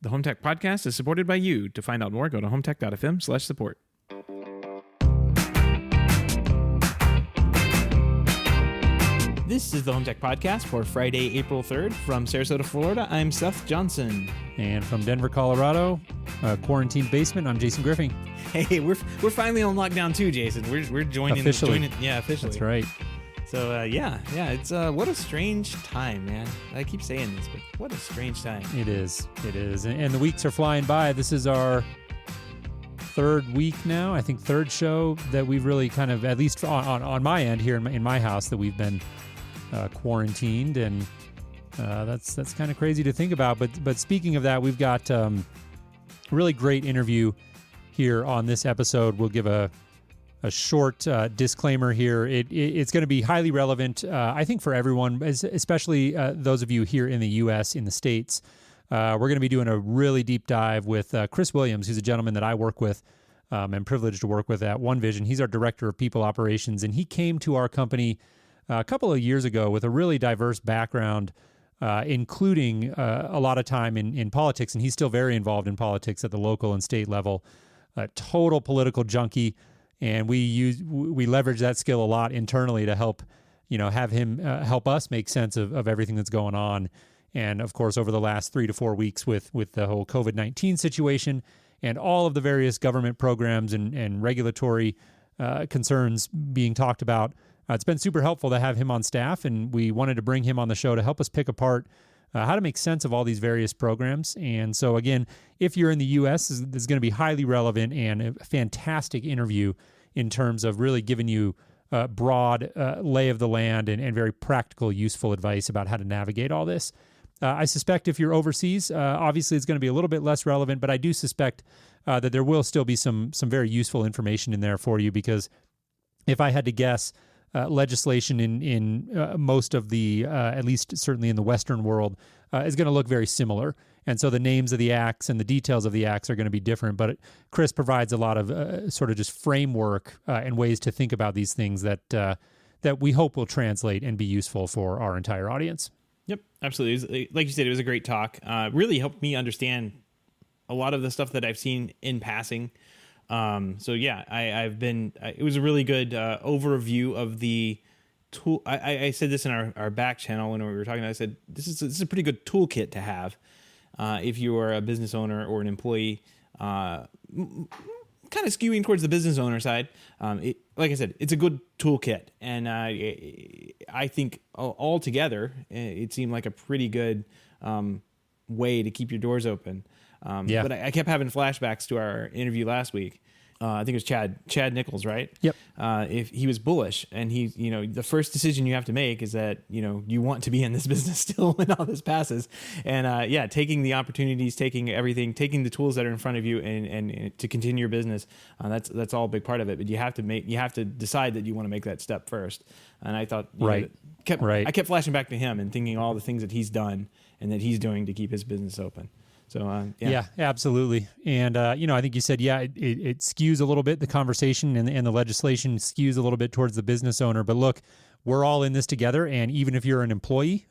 The Home Tech Podcast is supported by you. To find out more, go to HomeTech.fm/support. This is the Home Tech Podcast for Friday, April 3rd. From Sarasota, Florida, I'm Seth Johnson. And from Denver, Colorado, quarantine basement, I'm Jason Griffin. Hey, we're finally on lockdown too, Jason. We're joining officially. Officially. That's right. So it's what a strange time, man. I keep saying this, but what a strange time. It is. And the weeks are flying by. This is our third week now. I think third show that we've really kind of, at least on my end here in my house, that we've been quarantined, and that's kind of crazy to think about. But speaking of that, we've got a really great interview here on this episode. We'll give a short disclaimer here. It's going to be highly relevant, I think, for everyone, especially those of you here in the U.S., in the States. We're going to be doing a really deep dive with Chris Williams, who's a gentleman that I work with and privileged to work with at OneVision. He's our Director of People Operations, and he came to our company a couple of years ago with a really diverse background, including a lot of time in politics, and he's still very involved in politics at the local and state level. A total political junkie. And we leverage that skill a lot internally to help, have him help us make sense of everything that's going on. And of course, over the last 3 to 4 weeks with the whole COVID-19 situation and all of the various government programs and regulatory concerns being talked about, it's been super helpful to have him on staff. And we wanted to bring him on the show to help us pick apart how to make sense of all these various programs. And so again, if you're in the U.S., this is going to be highly relevant and a fantastic interview in terms of really giving you a broad lay of the land and very practical, useful advice about how to navigate all this. I suspect if you're overseas, obviously it's going to be a little bit less relevant, but I do suspect that there will still be some very useful information in there for you, because if I had to guess, legislation in most of the, at least certainly in the Western world, is going to look very similar. And so the names of the acts and the details of the acts are going to be different. But Chris provides a lot of sort of just framework and ways to think about these things that we hope will translate and be useful for our entire audience. Yep, absolutely. Like you said, it was a great talk. Really helped me understand a lot of the stuff that I've seen in passing. It was a really good overview of the tool. I said this in our back channel when we were talking. I said, this is a pretty good toolkit to have if you are a business owner or an employee, kind of skewing towards the business owner side. Like I said, it's a good toolkit. And I think altogether, it seemed like a pretty good way to keep your doors open. But I kept having flashbacks to our interview last week. I think it was Chad Nichols, right? Yep. If he was bullish, and he, the first decision you have to make is that, you want to be in this business still when all this passes. And taking the opportunities, taking everything, taking the tools that are in front of you and to continue your business. That's all a big part of it. But you have to decide that you want to make that step first. And I thought, I kept flashing back to him and thinking all the things that he's done and that he's doing to keep his business open. So, yeah, absolutely. And, I think you said, it skews a little bit, the conversation and the legislation skews a little bit towards the business owner. But look, we're all in this together. And even if you're an employee,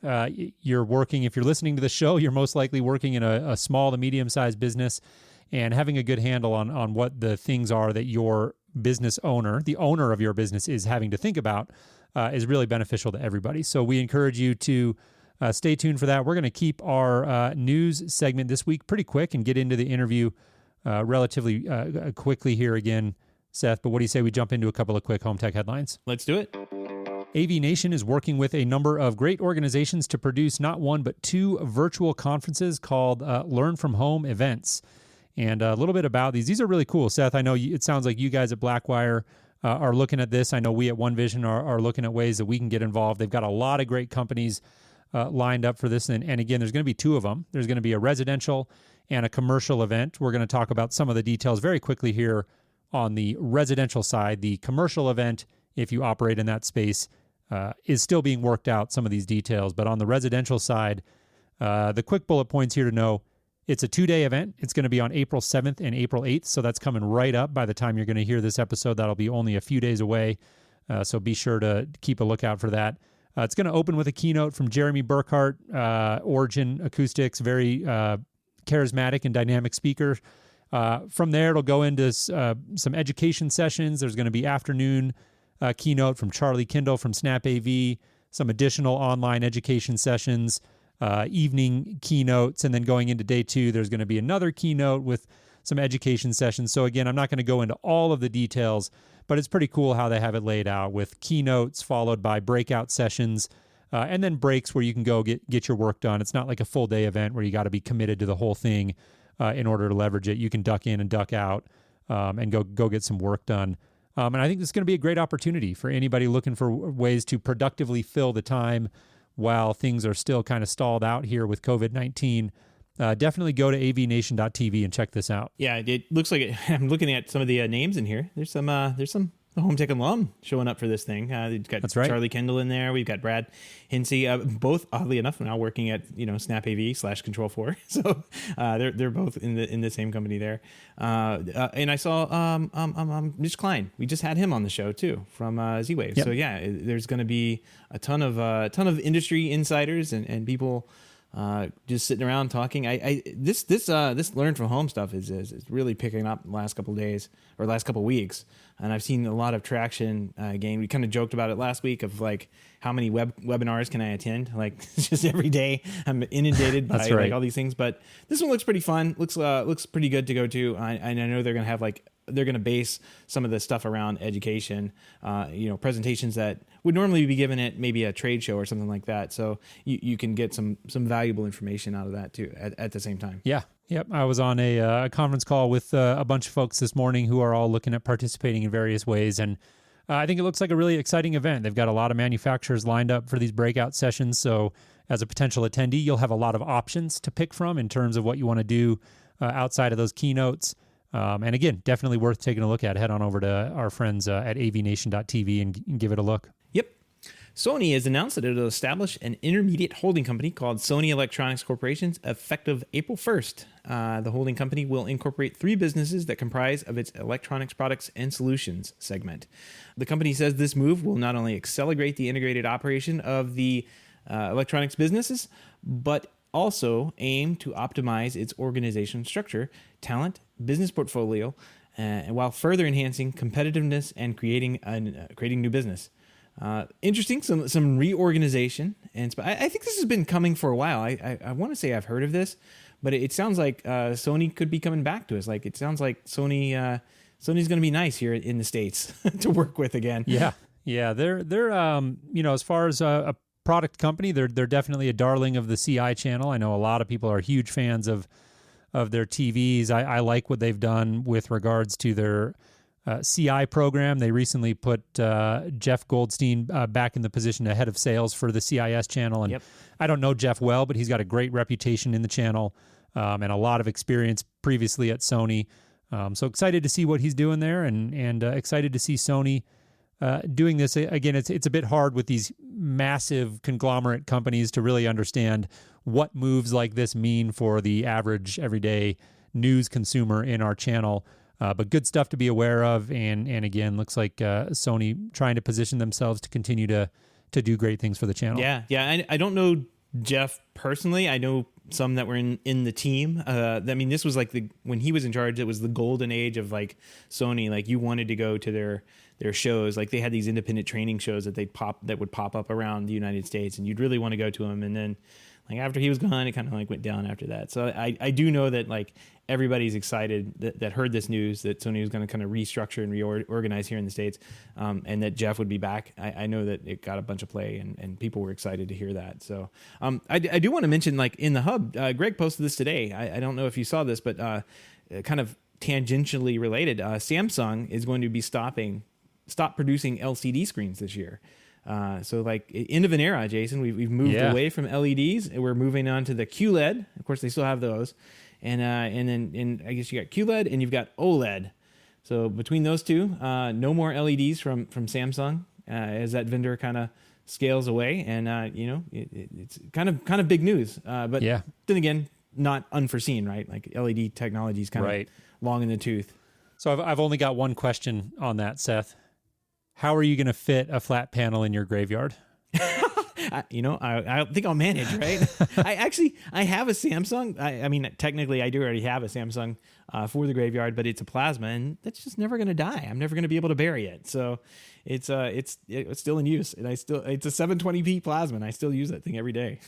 you're working, if you're listening to the show, you're most likely working in a small to medium-sized business, and having a good handle on what the things are that your business owner, the owner of your business, is having to think about is really beneficial to everybody. So we encourage you to stay tuned for that. We're going to keep our news segment this week pretty quick and get into the interview relatively quickly here again, Seth. But what do you say we jump into a couple of quick home tech headlines? Let's do it. AV Nation is working with a number of great organizations to produce not one, but 2 virtual conferences called Learn From Home events. And a little bit about these. These are really cool, Seth. I know it sounds like you guys at Blackwire are looking at this. I know we at OneVision are looking at ways that we can get involved. They've got a lot of great companies lined up for this. And again, there's going to be 2 of them. There's going to be a residential and a commercial event. We're going to talk about some of the details very quickly here on the residential side. The commercial event, if you operate in that space, is still being worked out, some of these details. But on the residential side, the quick bullet points here to know, it's a 2-day event. It's going to be on April 7th and April 8th. So that's coming right up by the time you're going to hear this episode. That'll be only a few days away. So be sure to keep a lookout for that. It's going to open with a keynote from Jeremy Burkhart, Origin Acoustics, very charismatic and dynamic speaker. From there, it'll go into some education sessions. There's going to be afternoon keynote from Charlie Kindle from Snap AV, some additional online education sessions, evening keynotes, and then going into day 2, there's going to be another keynote with some education sessions. So again, I'm not going to go into all of the details, but it's pretty cool how they have it laid out with keynotes followed by breakout sessions, and then breaks where you can go get your work done. It's not like a full day event where you got to be committed to the whole thing in order to leverage it. You can duck in and duck out and go get some work done. And I think this is going to be a great opportunity for anybody looking for ways to productively fill the time while things are still kind of stalled out here with COVID-19. Definitely go to avnation.tv and check this out. Yeah, it looks like I'm looking at some of the names in here. There's some HomeTech alum showing up for this thing. We've got That's right. Charlie Kendall in there. We've got Brad Hinsey, both oddly enough now working at Snap AV /Control4. So they're both in the same company there. And I saw Mitch Klein. We just had him on the show too from Z-Wave. Yep. So yeah, there's going to be a ton of industry insiders and people just sitting around talking. This learn from home stuff is really picking up the last couple of days or last couple of weeks, and I've seen a lot of traction gain. We kind of joked about it last week of like how many webinars can I attend? Like just every day I'm inundated by That's right. like all these things. But this one looks pretty fun. Looks pretty good to go to. I know they're gonna have they're going to base some of the stuff around education, presentations that would normally be given at maybe a trade show or something like that. So you can get some valuable information out of that too at the same time. Yeah. Yep. I was on a conference call with a bunch of folks this morning who are all looking at participating in various ways. And I think it looks like a really exciting event. They've got a lot of manufacturers lined up for these breakout sessions. So as a potential attendee, you'll have a lot of options to pick from in terms of what you want to do outside of those keynotes. And again, definitely worth taking a look at. Head on over to our friends at avnation.tv and give it a look. Yep. Sony has announced that it will establish an intermediate holding company called Sony Electronics Corporation effective April 1st. The holding company will incorporate 3 businesses that comprise of its electronics products and solutions segment. The company says this move will not only accelerate the integrated operation of the electronics businesses, but also aim to optimize its organizational structure, talent, business portfolio, and while further enhancing competitiveness and creating new business. Interesting, some reorganization, and I think this has been coming for a while. I want to say I've heard of this, but it sounds like Sony could be coming back to us. Like it sounds like Sony's going to be nice here in the States to work with again. Yeah, they're as far as a product company, they're definitely a darling of the CI channel. I know a lot of people are huge fans of their TVs. I like what they've done with regards to their CI program. They recently put Jeff Goldstein back in the position of head of sales for the CIS channel. And Yep. I don't know Jeff well, but he's got a great reputation in the channel and a lot of experience previously at Sony. So excited to see what he's doing there and excited to see Sony doing this. Again, it's a bit hard with these massive conglomerate companies to really understand what moves like this mean for the average everyday news consumer in our channel. But good stuff to be aware of. And again, looks like Sony trying to position themselves to continue to do great things for the channel. Yeah. I don't know Jeff personally. I know some that were in the team. This was like when he was in charge, it was the golden age of like Sony. Like you wanted to go to their shows. Like they had these independent training shows that would pop up around the United States, and you'd really want to go to them. And then like after he was gone, it kind of like went down after that. So I do know that like everybody's excited that heard this news that Sony was going to kind of restructure and reorganize here in the States, and that Jeff would be back. I know that it got a bunch of play and people were excited to hear that. So I do want to mention like in the hub, Greg posted this today. I don't know if you saw this, but kind of tangentially related, Samsung is going to be stop producing LCD screens this year. So like end of an era, Jason. We've moved away from LEDs and we're moving on to the QLED. Of course, they still have those, and then I guess you got QLED and you've got OLED. So between those two, no more LEDs from Samsung as that vendor kind of scales away, and it's kind of big news. But then again, not unforeseen, right? Like LED technology is kind of long in the tooth. So I've only got one question on that, Seth. How are you going to fit a flat panel in your graveyard? I think I'll manage, right? I have a Samsung. I mean, technically I do already have a Samsung for the graveyard, but it's a plasma, and that's just never going to die. I'm never going to be able to bury it. So it's still in use, and it's a 720p plasma, and I still use that thing every day.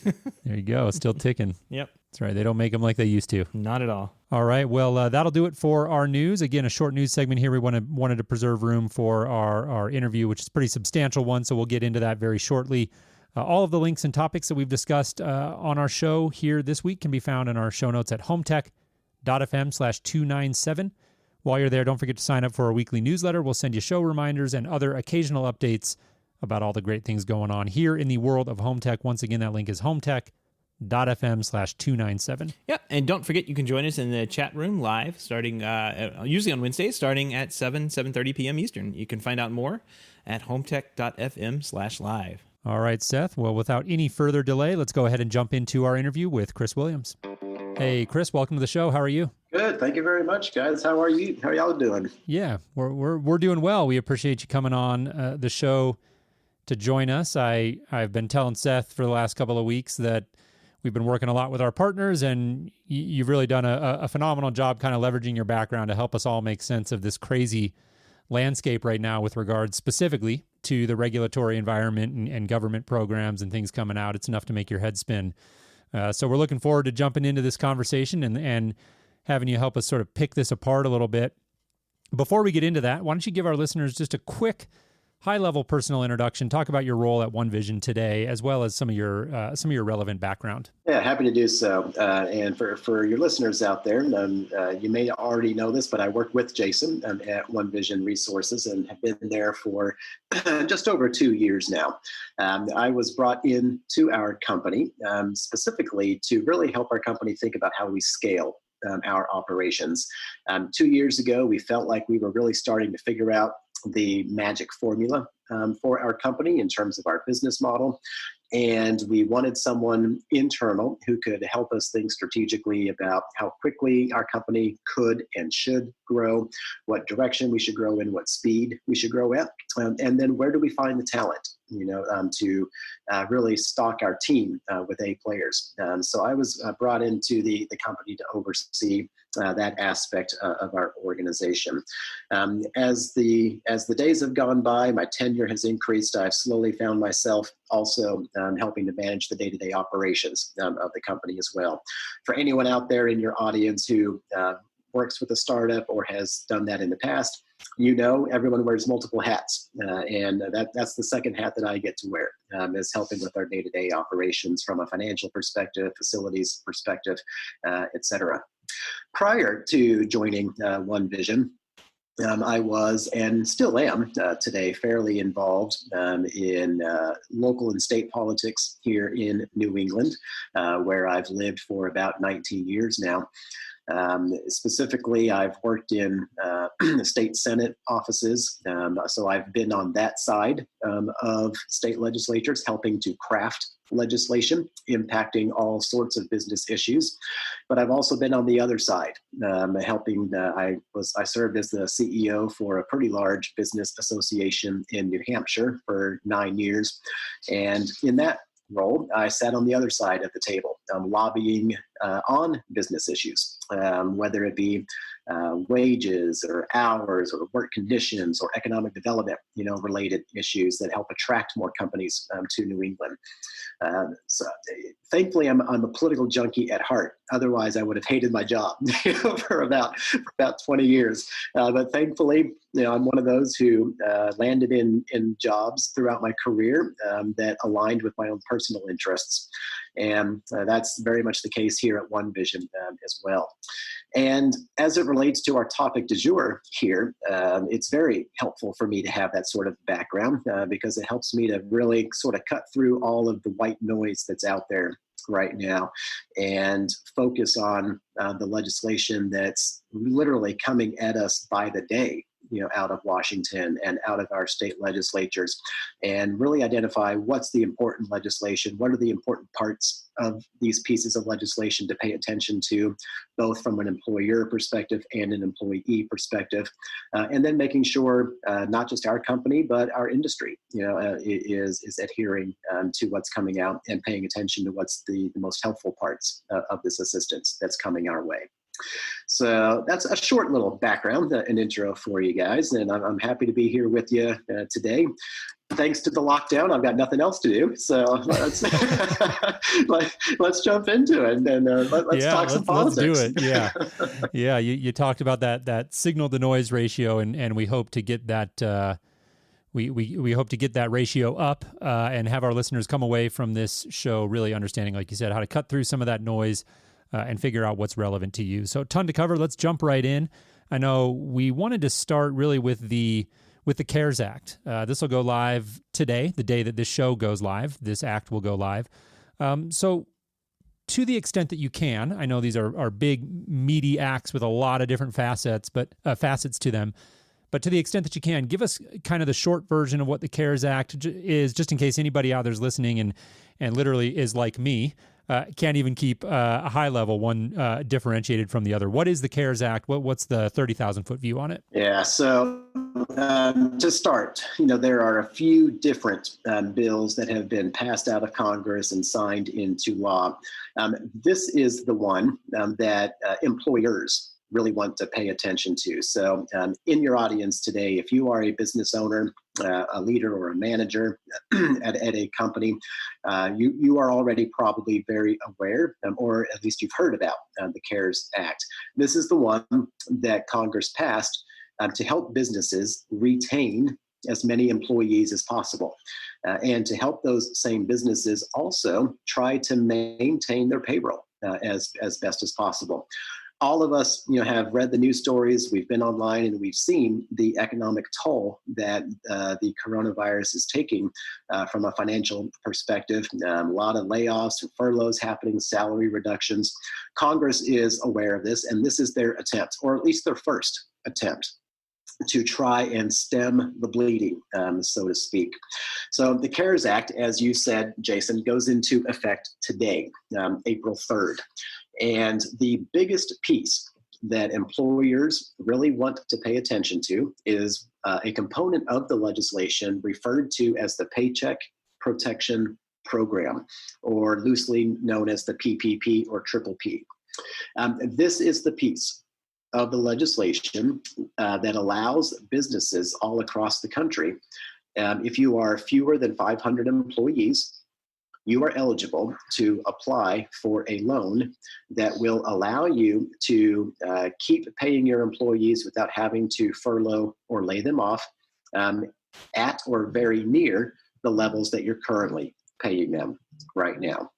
There you go. It's still ticking. Yep. That's right. They don't make them like they used to. Not at all. All right. Well, that'll do it for our news. Again, a short news segment here. We wanted to preserve room for our interview, which is a pretty substantial one, so we'll get into that very shortly. All of the links and topics that we've discussed on our show here this week can be found in our show notes at HomeTech.fm/297. While you're there, don't forget to sign up for our weekly newsletter. We'll send you show reminders and other occasional updates about all the great things going on here in the world of home tech. Once again, that link is HomeTech.fm/297. Yep, and don't forget you can join us in the chat room live, starting usually on Wednesdays, starting at 7:30 p.m. Eastern. You can find out more at HomeTech.fm/live. All right, Seth. Well, without any further delay, let's go ahead and jump into our interview with Chris Williams. Hey, Chris, welcome to the show. How are you? Good. Thank you very much, guys. How are you? How are y'all doing? Yeah, we're doing well. We appreciate you coming on the show to join us. I've been telling Seth for the last couple of weeks that we've been working a lot with our partners, and you've really done a phenomenal job kind of leveraging your background to help us all make sense of this crazy landscape right now with regards specifically to the regulatory environment and government programs and things coming out. It's enough to make your head spin. So we're looking forward to jumping into this conversation and having you help us sort of pick this apart a little bit. Before we get into that, why don't you give our listeners just a quick high-level personal introduction, talk about your role at OneVision today, as well as some of your relevant background. Yeah, happy to do so. And for your listeners out there, you may already know this, but I work with Jason at OneVision Resources and have been there for just over 2 years now. I was brought into our company specifically to really help our company think about how we scale our operations. 2 years ago, we felt like we were really starting to figure out the magic formula for our company in terms of our business model. And we wanted someone internal who could help us think strategically about how quickly our company could and should grow, what direction we should grow in, what speed we should grow at, and then where do we find the talent, to really stock our team with A players. So I was brought into the company to oversee that aspect of our organization. As the days have gone by, my tenure has increased. I've slowly found myself also helping to manage the day-to-day operations of the company as well. For anyone out there in your audience who works with a startup or has done that in the past, everyone wears multiple hats, and that's the second hat that I get to wear, is helping with our day-to-day operations from a financial perspective, facilities perspective, etc. Prior to joining OneVision, I was and still am today fairly involved in local and state politics here in New England, where I've lived for about 19 years now. Specifically, I've worked in the state Senate offices, so I've been on that side of state legislatures helping to craft legislation impacting all sorts of business issues. But I've also been on the other side, helping. I served as the CEO for a pretty large business association in New Hampshire for 9 years, and in that role, I sat on the other side of the table, lobbying on business issues, whether it be wages or hours or work conditions or economic development, related issues that help attract more companies to New England. So thankfully, I'm a political junkie at heart. Otherwise, I would have hated my job for about 20 years. But thankfully, I'm one of those who landed in jobs throughout my career that aligned with my own personal interests. And that's very much the case here at OneVision as well. And as it relates to our topic du jour here, it's very helpful for me to have that sort of background because it helps me to really sort of cut through all of the white noise that's out there right now and focus on the legislation that's literally coming at us by the day out of Washington and out of our state legislatures, and really identify what's the important legislation, what are the important parts of these pieces of legislation to pay attention to, both from an employer perspective and an employee perspective, and then making sure not just our company but our industry, is adhering to what's coming out and paying attention to what's the most helpful parts of this assistance that's coming our way. So that's a short little background, an intro for you guys, and I'm happy to be here with you today. Thanks to the lockdown, I've got nothing else to do, so let's jump into it and let's talk some politics. Let's do it. Yeah. You talked about that signal to noise ratio, and we hope to get that. We hope to get that ratio up and have our listeners come away from this show really understanding, like you said, how to cut through some of that noise and figure out what's relevant to you. So a ton to cover. Let's jump right in. I know we wanted to start really with the CARES Act. This will go live today, the day that this show goes live. This act will go live. So to the extent that you can, I know these are big, meaty acts with a lot of different facets to them. But to the extent that you can, give us kind of the short version of what the CARES Act is, just in case anybody out there is listening and literally is like me, can't even keep a high level one differentiated from the other. What is the CARES Act? What's the 30,000-foot view on it? Yeah, so to start, there are a few different bills that have been passed out of Congress and signed into law. This is the one that employers really want to pay attention to. So in your audience today, if you are a business owner, a leader or a manager at a company, you are already probably very aware, or at least you've heard about the CARES Act. This is the one that Congress passed to help businesses retain as many employees as possible, and to help those same businesses also try to maintain their payroll as best as possible. All of us, have read the news stories. We've been online and we've seen the economic toll that the coronavirus is taking from a financial perspective. A lot of layoffs and furloughs happening, salary reductions. Congress is aware of this, and this is their attempt, or at least their first attempt, to try and stem the bleeding, so to speak. So the CARES Act, as you said, Jason, goes into effect today, April 3rd. And the biggest piece that employers really want to pay attention to is a component of the legislation referred to as the Paycheck Protection Program, or loosely known as the PPP or Triple P. This is the piece of the legislation that allows businesses all across the country, if you are fewer than 500 employees, you are eligible to apply for a loan that will allow you to keep paying your employees without having to furlough or lay them off at or very near the levels that you're currently paying them right now.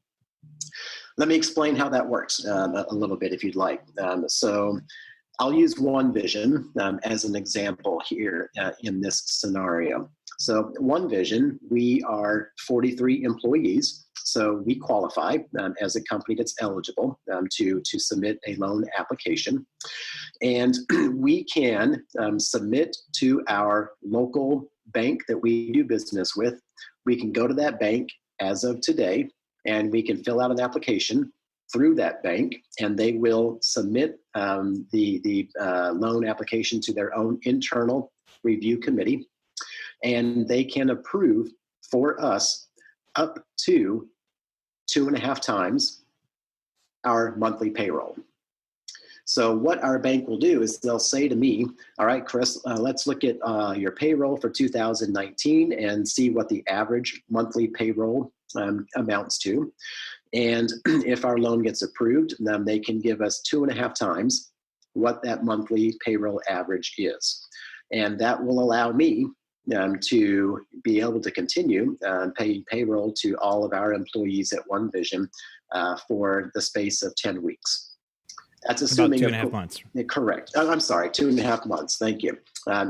Let me explain how that works a little bit if you'd like. So I'll use OneVision as an example here in this scenario. So OneVision, we are 43 employees, so we qualify as a company that's eligible to submit a loan application. And we can submit to our local bank that we do business with. We can go to that bank as of today, and we can fill out an application through that bank, and they will submit the loan application to their own internal review committee, and they can approve for us up to 2.5 times our monthly payroll. So what our bank will do is they'll say to me, all right, Chris, let's look at your payroll for 2019 and see what the average monthly payroll amounts to. And if our loan gets approved, then they can give us 2.5 times what that monthly payroll average is. And that will allow me to be able to continue paying payroll to all of our employees at OneVision for the space of 10 weeks. That's assuming about 2.5 months. Correct. I'm sorry, 2.5 months. Thank you.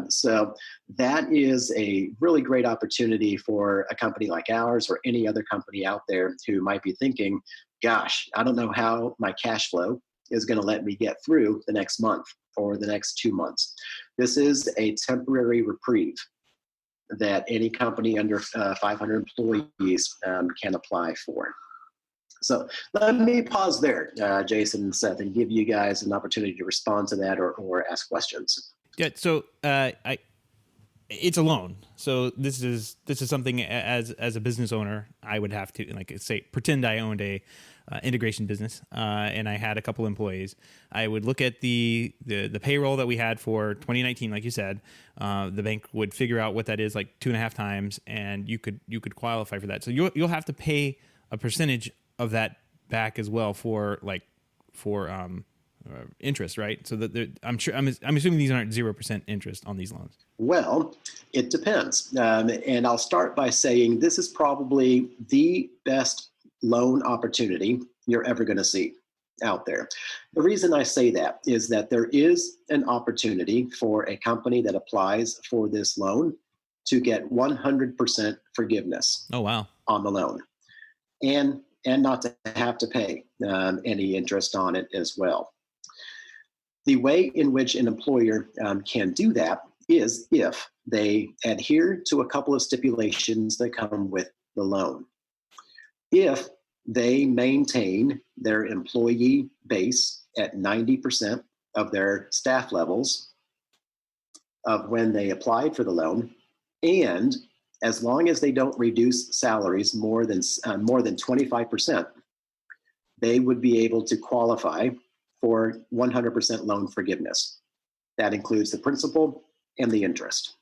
So that is a really great opportunity for a company like ours or any other company out there who might be thinking, gosh, I don't know how my cash flow is going to let me get through the next month or the next 2 months. This is a temporary reprieve that any company under 500 employees can apply for. So let me pause there, Jason and Seth, and give you guys an opportunity to respond to that or ask questions. Yeah. So it's a loan. So this is something as a business owner, I would have to, like, say, pretend I owned a integration business and I had a couple employees. I would look at the payroll that we had for 2019, like you said. The bank would figure out what that is, like 2.5 times, and you could qualify for that. So you'll have to pay a percentage of that back as well for interest, right? So that I'm assuming these aren't 0% interest on these loans. Well, it depends. And I'll start by saying this is probably the best loan opportunity you're ever going to see out there. The reason I say that is that there is an opportunity for a company that applies for this loan to get 100% forgiveness. Oh, wow. On the loan, and not to have to pay any interest on it as well. The way in which an employer can do that is if they adhere to a couple of stipulations that come with the loan. If they maintain their employee base at 90% of their staff levels of when they applied for the loan, and as long as they don't reduce salaries more than 25%, they would be able to qualify for 100% loan forgiveness. That includes the principal and the interest.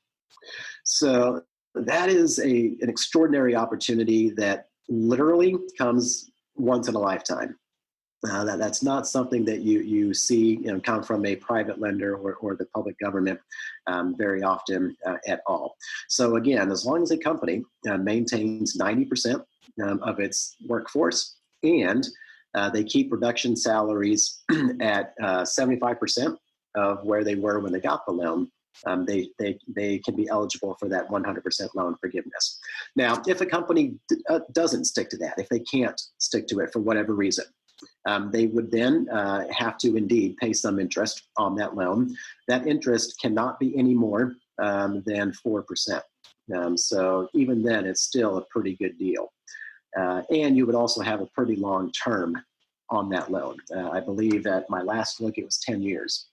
So that is an extraordinary opportunity that literally comes once in a lifetime. That's not something that you see come from a private lender or the public government very often at all. So again, as long as a company maintains 90% of its workforce and they keep production salaries at 75% of where they were when they got the loan, they can be eligible for that 100% loan forgiveness. Now, if a company doesn't stick to that, if they can't stick to it for whatever reason, they would then have to indeed pay some interest on that loan. That interest cannot be any more than 4%. So even then, it's still a pretty good deal. And you would also have a pretty long term on that loan. I believe at my last look, it was 10 years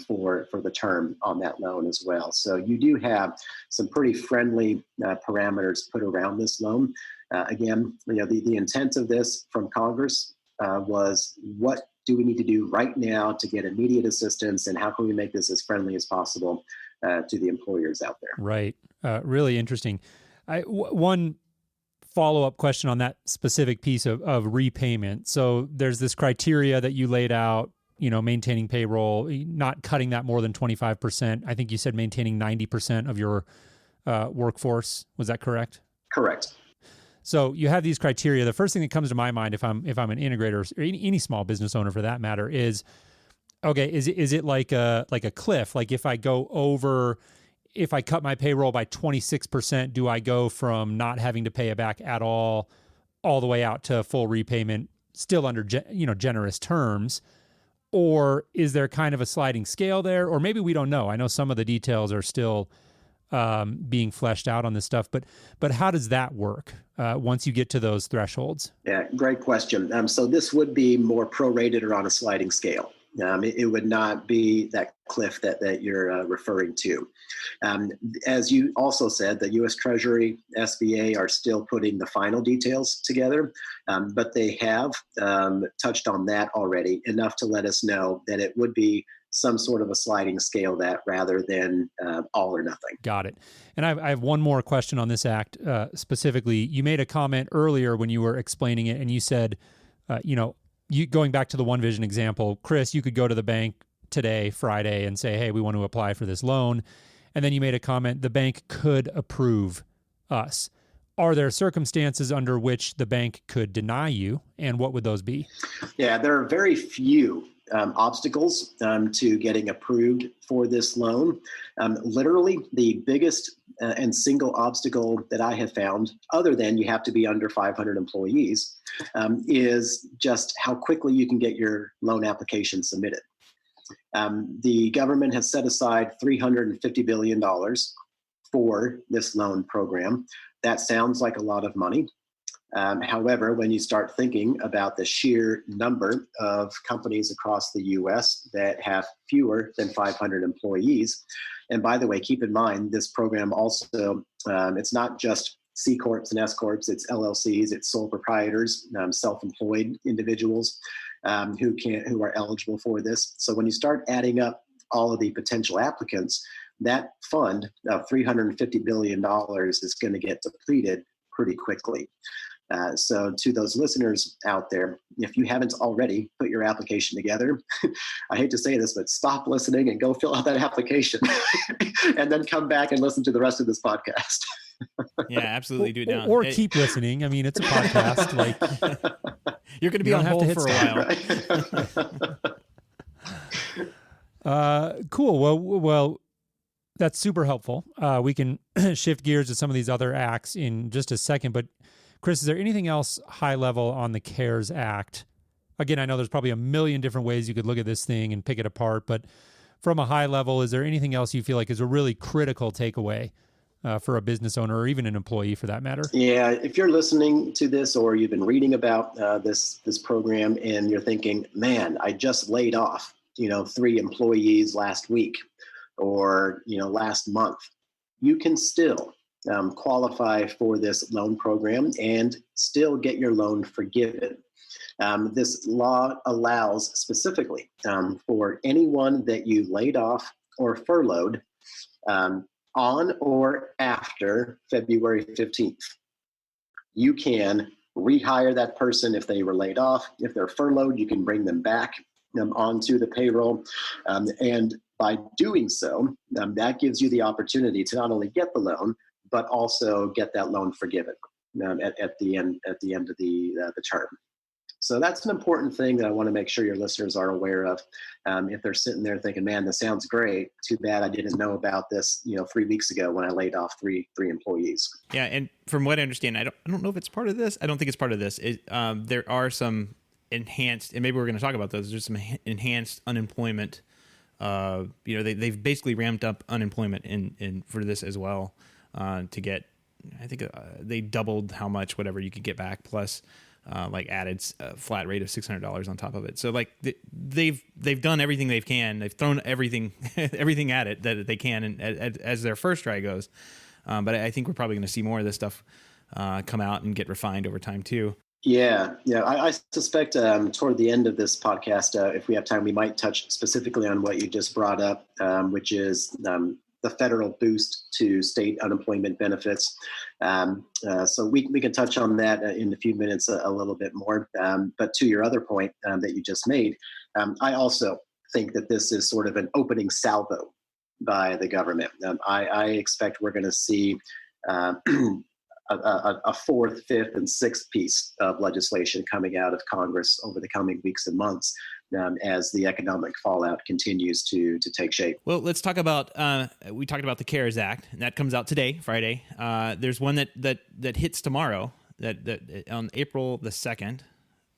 for the term on that loan as well. So you do have some pretty friendly parameters put around this loan. Again, the intent of this from Congress was, what do we need to do right now to get immediate assistance, and how can we make this as friendly as possible to the employers out there? Right. Really interesting. One follow-up question on that specific piece of repayment. So there's this criteria that you laid out, maintaining payroll, not cutting that more than 25%. I think you said maintaining 90% of your workforce. Was that correct? Correct. So you have these criteria. The first thing that comes to my mind, if I'm an integrator or any small business owner for that matter, is, okay, is it like a cliff? Like if I cut my payroll by 26%, do I go from not having to pay it back at all the way out to full repayment, still under generous terms? Or is there kind of a sliding scale there? Or maybe we don't know. I know some of the details are still being fleshed out on this stuff, but how does that work once you get to those thresholds? Yeah, great question. So this would be more prorated or on a sliding scale. It would not be that cliff that you're referring to. As you also said, the U.S. Treasury, SBA are still putting the final details together, but they have touched on that already enough to let us know that it would be some sort of a sliding scale that rather than all or nothing. Got it. And I have one more question on this act specifically. You made a comment earlier when you were explaining it, and you said, you going back to the OneVision example, Chris, you could go to the bank today, Friday, and say, hey, we want to apply for this loan. And then you made a comment, the bank could approve us. Are there circumstances under which the bank could deny you, and what would those be? Yeah, there are very few obstacles to getting approved for this loan. Literally, the biggest and single obstacle that I have found, other than you have to be under 500 employees, is just how quickly you can get your loan application submitted. The government has set aside $350 billion for this loan program. That sounds like a lot of money. However, when you start thinking about the sheer number of companies across the U.S. that have fewer than 500 employees, and by the way, keep in mind, this program also, it's not just C Corps and S Corps, it's LLCs, it's sole proprietors, self-employed individuals who are eligible for this. So when you start adding up all of the potential applicants, that fund of $350 billion is going to get depleted pretty quickly. So to those listeners out there, if you haven't already put your application together, I hate to say this, but stop listening and go fill out that application and then come back and listen to the rest of this podcast. Yeah, absolutely. Do it now. Or keep listening. I mean, it's a podcast. Like you're going to be on hold for a while. Cool. Well, that's super helpful. We can shift gears to some of these other acts in just a second, but Chris, is there anything else high level on the CARES Act? Again, I know there's probably a million different ways you could look at this thing and pick it apart, but from a high level, is there anything else you feel like is a really critical takeaway for a business owner or even an employee for that matter? Yeah, if you're listening to this or you've been reading about this program and you're thinking, man, I just laid off, 3 employees last week or, last month, you can still qualify for this loan program and still get your loan forgiven. This law allows specifically for anyone that you laid off or furloughed on or after February 15th. You can rehire that person if they were laid off. If they're furloughed, you can bring them back onto the payroll. And by doing so, that gives you the opportunity to not only get the loan, but also get that loan forgiven at the end of the term. So that's an important thing that I want to make sure your listeners are aware of. If they're sitting there thinking, "Man, this sounds great. Too bad I didn't know about this, 3 weeks ago when I laid off three employees." Yeah, and from what I understand, I don't know if it's part of this. I don't think it's part of this. There are some enhanced, and maybe we're going to talk about those. There's some enhanced unemployment. They've basically ramped up unemployment in for this as well. To get, I think they doubled how much whatever you could get back, plus added a flat rate of $600 on top of it. So they've done everything they can. They've thrown everything at it that they can, and as their first try goes. But I think we're probably going to see more of this stuff come out and get refined over time too. Yeah. I suspect toward the end of this podcast, if we have time, we might touch specifically on what you just brought up, which is the federal boost to state unemployment benefits. So we can touch on that in a few minutes a little bit more. But to your other point that you just made, I also think that this is sort of an opening salvo by the government. I expect we're going to see a fourth, fifth, and sixth piece of legislation coming out of Congress over the coming weeks and months as the economic fallout continues to take shape. Well, let's talk about, we talked about the CARES Act, and that comes out today, Friday. There's one that hits tomorrow, that on April the 2nd.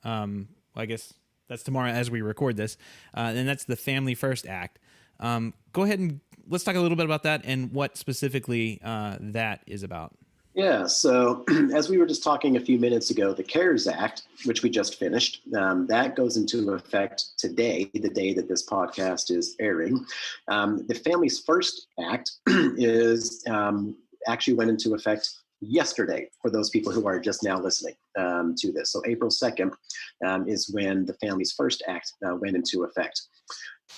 I guess that's tomorrow as we record this. And that's the Family First Act. Go ahead and let's talk a little bit about that and what specifically that is about. Yeah, so as we were just talking a few minutes ago, the CARES Act, which we just finished, that goes into effect today, the day that this podcast is airing. The Families First Act is actually went into effect yesterday for those people who are just now listening to this. So April 2nd is when the Families First Act went into effect.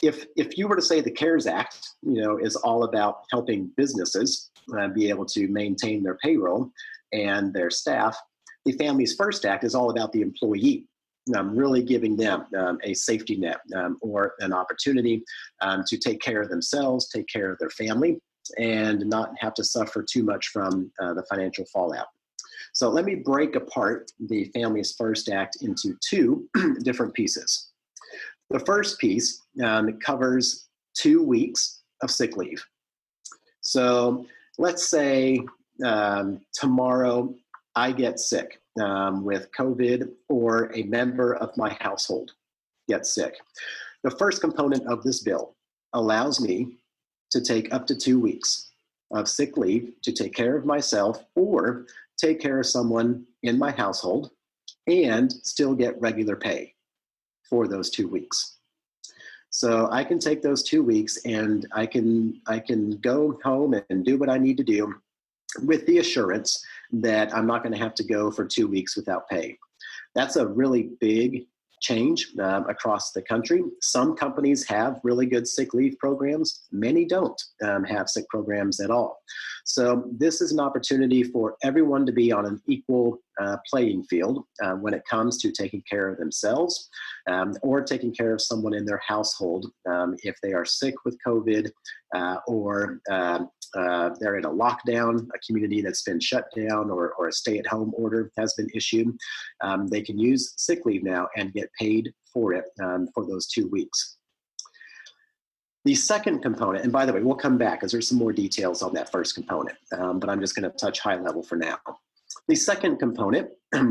If you were to say the CARES Act, is all about helping businesses be able to maintain their payroll and their staff, the Families First Act is all about the employee, really giving them a safety net or an opportunity to take care of themselves, take care of their family, and not have to suffer too much from the financial fallout. So let me break apart the Families First Act into 2 different pieces. The first piece covers 2 weeks of sick leave. So let's say tomorrow I get sick with COVID, or a member of my household gets sick. The first component of this bill allows me to take up to 2 weeks of sick leave to take care of myself or take care of someone in my household and still get regular pay for those 2 weeks. So I can take those 2 weeks and I can go home and do what I need to do with the assurance that I'm not going to have to go for 2 weeks without pay. That's a really big change across the country. Some companies have really good sick leave programs. Many don't have sick programs at all. So this is an opportunity for everyone to be on an equal playing field when it comes to taking care of themselves or taking care of someone in their household if they are sick with COVID or they're in a lockdown, a community that's been shut down, or a stay-at-home order has been issued. They can use sick leave now and get paid for it for those 2 weeks. The second component, and by the way, we'll come back because there's some more details on that first component, but I'm just going to touch high level for now. The second component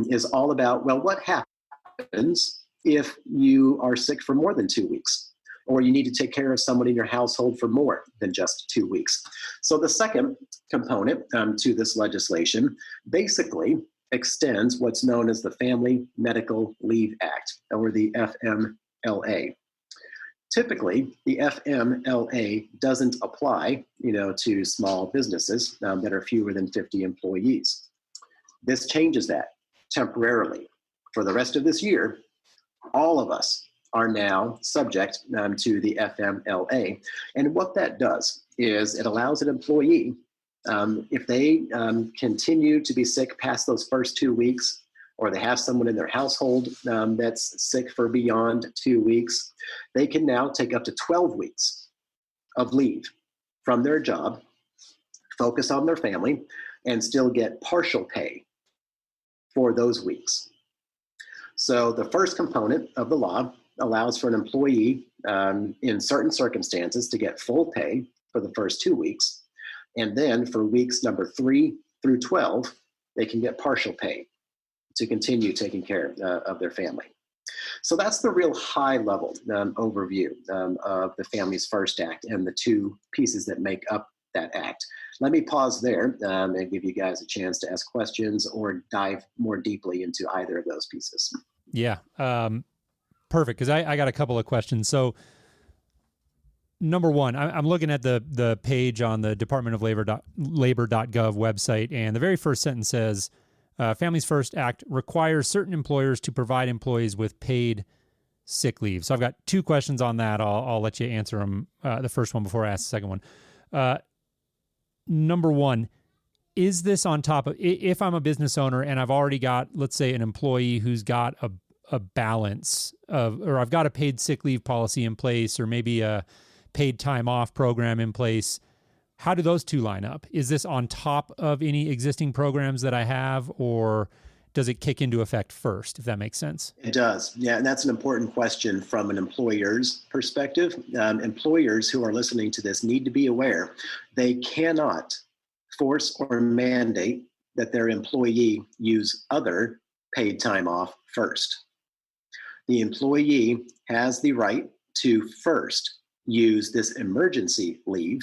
is all about, well, what happens if you are sick for more than 2 weeks? Or you need to take care of someone in your household for more than just 2 weeks. So the second component to this legislation basically extends what's known as the Family Medical Leave Act, or the FMLA. Typically, the FMLA doesn't apply, to small businesses that are fewer than 50 employees. This changes that temporarily. For the rest of this year, all of us are now subject to the FMLA. And what that does is it allows an employee, if they continue to be sick past those first 2 weeks, or they have someone in their household that's sick for beyond 2 weeks, they can now take up to 12 weeks of leave from their job, focus on their family, and still get partial pay for those weeks. So the first component of the law allows for an employee in certain circumstances to get full pay for the first 2 weeks. And then for weeks number 3 through 12, they can get partial pay to continue taking care of their family. So that's the real high level overview of the Families First Act and the two pieces that make up that act. Let me pause there and give you guys a chance to ask questions or dive more deeply into either of those pieces. Yeah. Perfect, because I got a couple of questions. So, number one, I'm looking at the page on the Department of Labor.gov website, and the very first sentence says, Families First Act requires certain employers to provide employees with paid sick leave. So I've got two questions on that. I'll let you answer them, the first one before I ask the second one. Number one, is this on top of, if I'm a business owner and I've already got, let's say, an employee who's got a balance of, or I've got a paid sick leave policy in place, or maybe a paid time off program in place, how do those two line up? Is this on top of any existing programs that I have, or does it kick into effect first, if that makes sense? It does. Yeah, and that's an important question from an employer's perspective. Employers who are listening to this need to be aware they cannot force or mandate that their employee use other paid time off first. The employee has the right to first use this emergency leave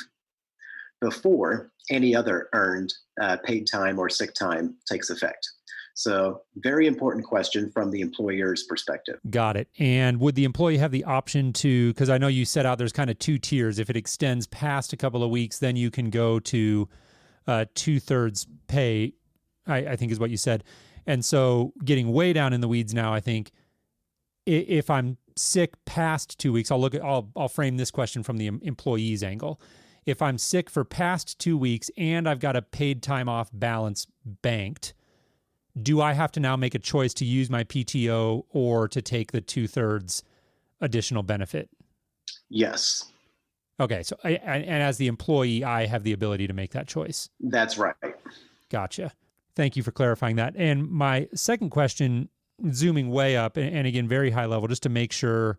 before any other earned paid time or sick time takes effect. So very important question from the employer's perspective. Got it. And would the employee have the option to, because I know you set out there's kind of two tiers. If it extends past a couple of weeks, then you can go to 2/3 pay, I think is what you said. And so getting way down in the weeds now, I think if I'm sick past 2 weeks, I'll frame this question from the employee's angle. If I'm sick for past 2 weeks and I've got a paid time off balance banked, do I have to now make a choice to use my PTO or to take the 2/3 additional benefit? Yes. Okay. So, and as the employee, I have the ability to make that choice. That's right. Gotcha. Thank you for clarifying that. And my second question, zooming way up, and again, very high level, just to make sure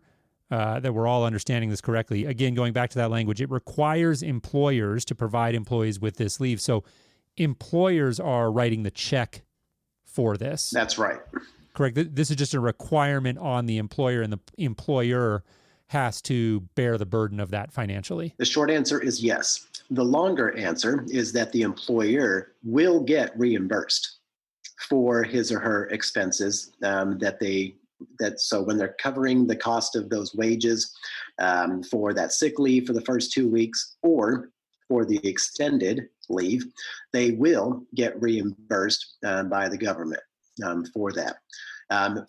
that we're all understanding this correctly. Again, going back to that language, it requires employers to provide employees with this leave. So employers are writing the check for this. That's right. Correct. This is just a requirement on the employer, and the employer has to bear the burden of that financially. The short answer is yes. The longer answer is that the employer will get reimbursed for his or her expenses so when they're covering the cost of those wages for that sick leave for the first 2 weeks or for the extended leave, they will get reimbursed by the government for that.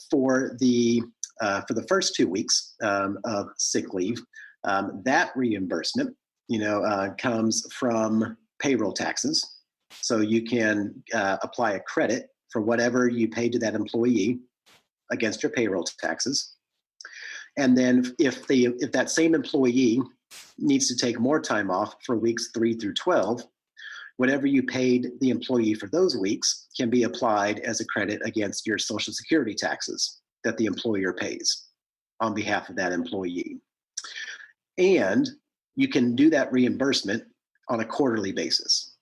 For the first 2 weeks of sick leave, that reimbursement, comes from payroll taxes. So you can apply a credit for whatever you paid to that employee against your payroll taxes. And then if that same employee needs to take more time off for weeks 3 through 12, whatever you paid the employee for those weeks can be applied as a credit against your Social Security taxes that the employer pays on behalf of that employee. And you can do that reimbursement on a quarterly basis.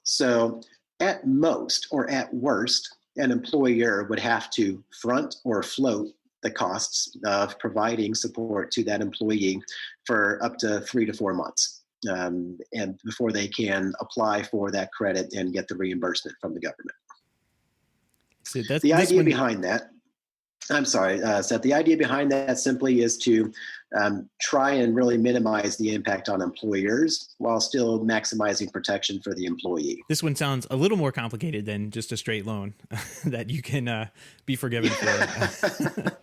So at most or at worst, an employer would have to front or float the costs of providing support to that employee for up to 3 to 4 months. And before they can apply for that credit and get the reimbursement from the government. So Seth, the idea behind that simply is to try and really minimize the impact on employers while still maximizing protection for the employee. This one sounds a little more complicated than just a straight loan that you can be forgiven for.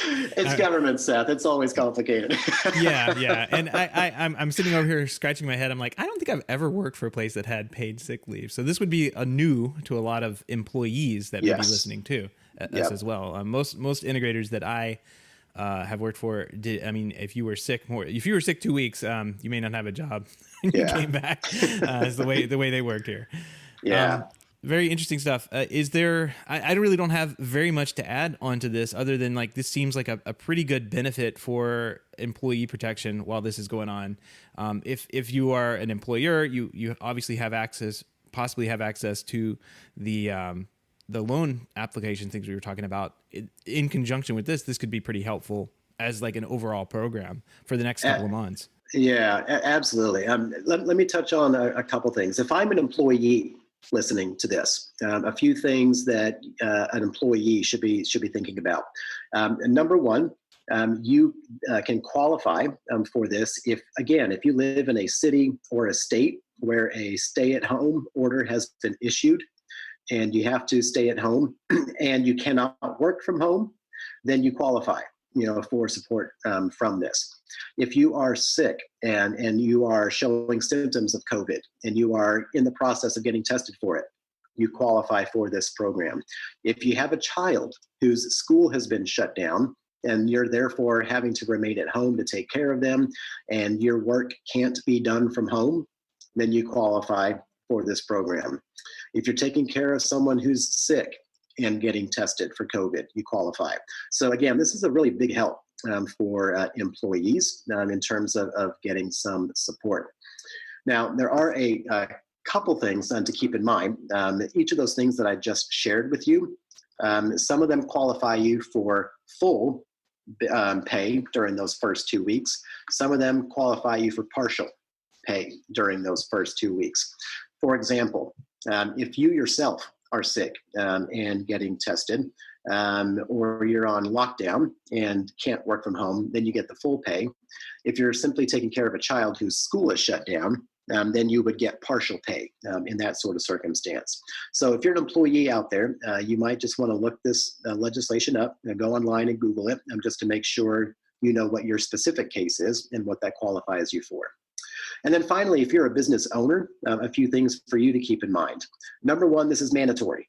It's government, Seth. It's always complicated. Yeah. And I'm sitting over here scratching my head. I'm like, I don't think I've ever worked for a place that had paid sick leave. So this would be a new to a lot of employees that would be listening to us as well. Most integrators that I have worked for if you were sick 2 weeks, you may not have a job when you came back. Is the way they worked here. Yeah. Very interesting stuff. I really don't have very much to add onto this other than this seems like a pretty good benefit for employee protection while this is going on. If you are an employer, you obviously possibly have access to the loan application things we were talking about. In conjunction with this could be pretty helpful as an overall program for the next couple of months. Yeah, absolutely. Let me touch on a couple things. If I'm an employee listening to this, a few things that an employee should be thinking about. Number one, you can qualify for this if you live in a city or a state where a stay-at-home order has been issued and you have to stay at home and you cannot work from home, then you qualify for support from this. If you are sick and you are showing symptoms of COVID and you are in the process of getting tested for it, you qualify for this program. If you have a child whose school has been shut down and you're therefore having to remain at home to take care of them and your work can't be done from home, then you qualify for this program. If you're taking care of someone who's sick and getting tested for COVID, you qualify. So again, this is a really big help for employees in terms of getting some support. Now, there are a couple things to keep in mind. Each of those things that I just shared with you, some of them qualify you for full pay during those first 2 weeks. Some of them qualify you for partial pay during those first 2 weeks. For example, if you yourself are sick and getting tested, or you're on lockdown and can't work from home, then you get the full pay. If you're simply taking care of a child whose school is shut down, then you would get partial pay in that sort of circumstance. So if you're an employee out there, you might just want to look this legislation up, go online and Google it just to make sure you know what your specific case is and what that qualifies you for. And then finally, if you're a business owner, a few things for you to keep in mind. Number one, this is mandatory.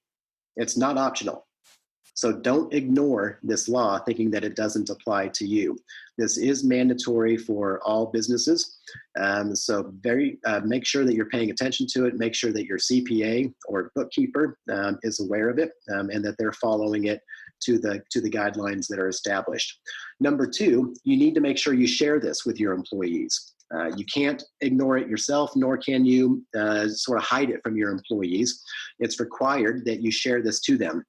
It's not optional. So don't ignore this law thinking that it doesn't apply to you. This is mandatory for all businesses. So make sure that you're paying attention to it. Make sure that your CPA or bookkeeper is aware of it and that they're following it to the guidelines that are established. Number two, you need to make sure you share this with your employees. You can't ignore it yourself, nor can you sort of hide it from your employees. It's required that you share this to them.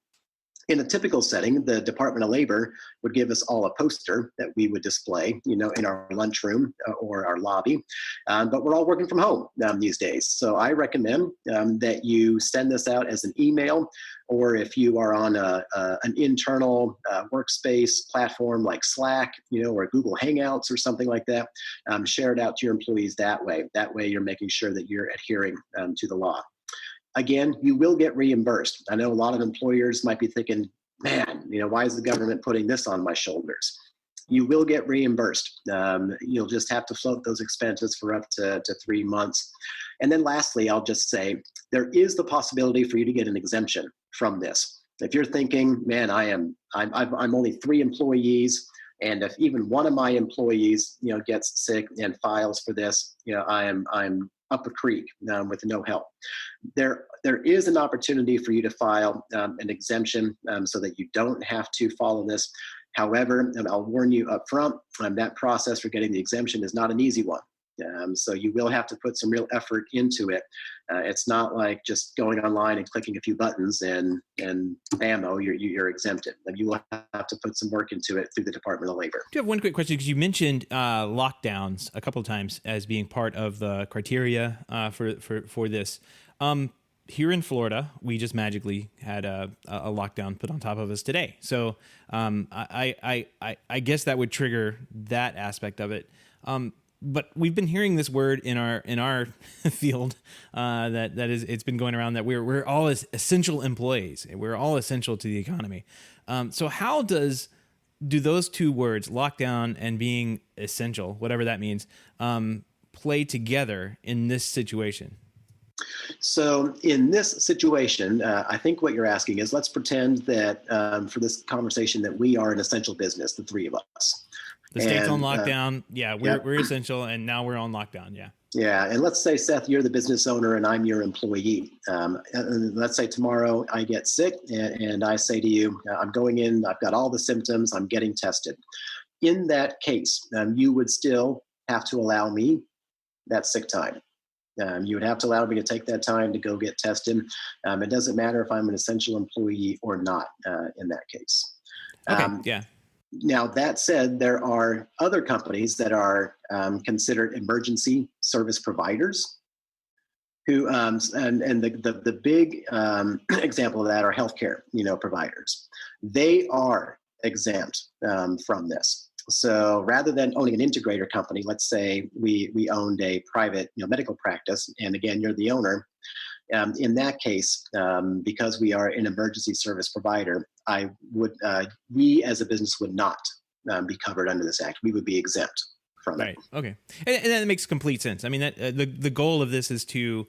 In a typical setting, the Department of Labor would give us all a poster that we would display, in our lunchroom or our lobby. But we're all working from home these days. So I recommend that you send this out as an email, or if you are on an internal workspace platform like Slack, or Google Hangouts or something like that, share it out to your employees that way. That way you're making sure that you're adhering to the law. Again, you will get reimbursed. I know a lot of employers might be thinking, man, why is the government putting this on my shoulders? You will get reimbursed. You'll just have to float those expenses for up to 3 months. And then lastly, I'll just say, there is the possibility for you to get an exemption from this. If you're thinking, man, I'm only 3 employees, and if even one of my employees, gets sick and files for this, I'm up a creek with no help. There is an opportunity for you to file an exemption so that you don't have to follow this. However, and I'll warn you up front, that process for getting the exemption is not an easy one. So you will have to put some real effort into it. It's not like just going online and clicking a few buttons and bammo, you're exempted. You will have to put some work into it through the Department of Labor. I do have one quick question, because you mentioned lockdowns a couple of times as being part of the criteria for this. Here in Florida, we just magically had a lockdown put on top of us today. So I guess that would trigger that aspect of it. But we've been hearing this word in our field it's been going around that we're all essential employees. We're all essential to the economy. So how do those two words, lockdown and being essential, whatever that means, play together in this situation? So in this situation, I think what you're asking is, let's pretend that for this conversation that we are an essential business, the 3 of us. The state's on lockdown. We're essential, and now we're on lockdown. Yeah. Yeah, and let's say, Seth, you're the business owner and I'm your employee. And let's say tomorrow I get sick and I say to you, I'm going in, I've got all the symptoms, I'm getting tested. In that case, you would still have to allow me that sick time. You would have to allow me to take that time to go get tested. It doesn't matter if I'm an essential employee or not in that case. Okay, yeah. Now, that said, there are other companies that are considered emergency service providers who, and the big example of that are healthcare, providers. They are exempt from this. So rather than owning an integrator company, let's say we owned a private medical practice, and again, you're the owner. In that case, because we are an emergency service provider, we as a business would not be covered under this act. We would be exempt from it. Right. Okay. And that makes complete sense. I mean, that the goal of this is to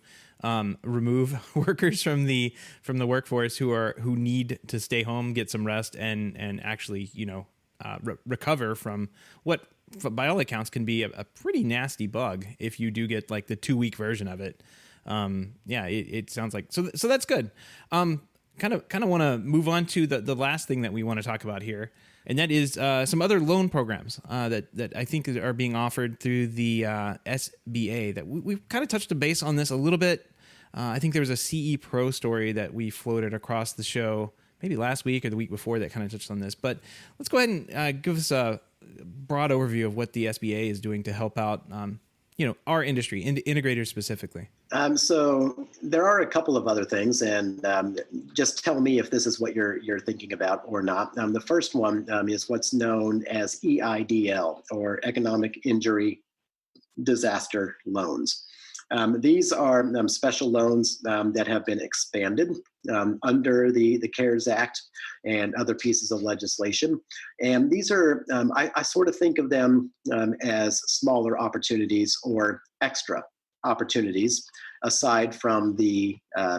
remove workers from the workforce who need to stay home, get some rest, and actually recover from what, by all accounts, can be a pretty nasty bug if you do get like the 2-week version of it. It sounds like so that's good. Kind of want to move on to the last thing that we want to talk about here, and that is some other loan programs that I think are being offered through the SBA. That we've kind of touched a base on this a little bit. I think there was a CE Pro story that we floated across the show maybe last week or the week before that kind of touched on this. But let's go ahead and give us a broad overview of what the SBA is doing to help out our industry, integrators specifically. So there are a couple of other things, and just tell me if this is what you're thinking about or not. The first one is what's known as EIDL, or Economic Injury Disaster Loans. These are special loans that have been expanded under the CARES Act and other pieces of legislation. And these are, I sort of think of them as smaller opportunities or extra opportunities, aside from the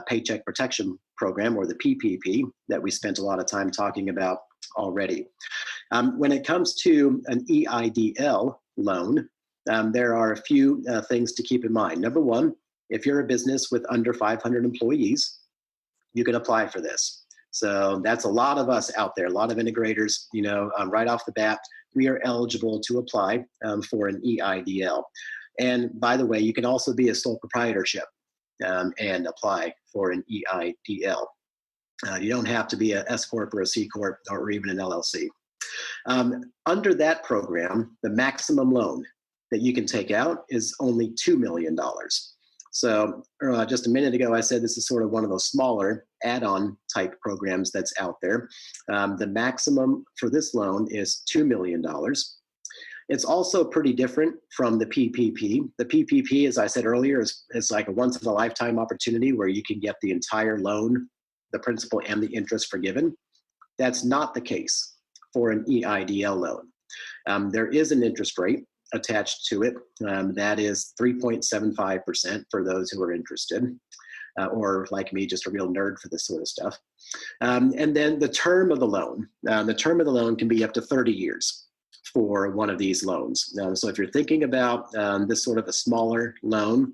Paycheck Protection Program, or the PPP, that we spent a lot of time talking about already. When it comes to an EIDL loan, there are a few things to keep in mind. Number one, if you're a business with under 500 employees, you can apply for this. So that's a lot of us out there, a lot of integrators, right off the bat, we are eligible to apply for an EIDL. And by the way, you can also be a sole proprietorship and apply for an EIDL. You don't have to be a S Corp or a C Corp or even an LLC. Under that program, the maximum loan that you can take out is only $2 million. So just a minute ago, I said this is sort of one of those smaller add-on type programs that's out there. The maximum for this loan is $2 million. It's also pretty different from the PPP. The PPP, as I said earlier, is like a once in a lifetime opportunity where you can get the entire loan, the principal and the interest forgiven. That's not the case for an EIDL loan. There is an interest rate attached to it. That is 3.75% for those who are interested, or like me, just a real nerd for this sort of stuff. And then the term of the loan can be up to 30 years for one of these loans. So if you're thinking about this sort of a smaller loan,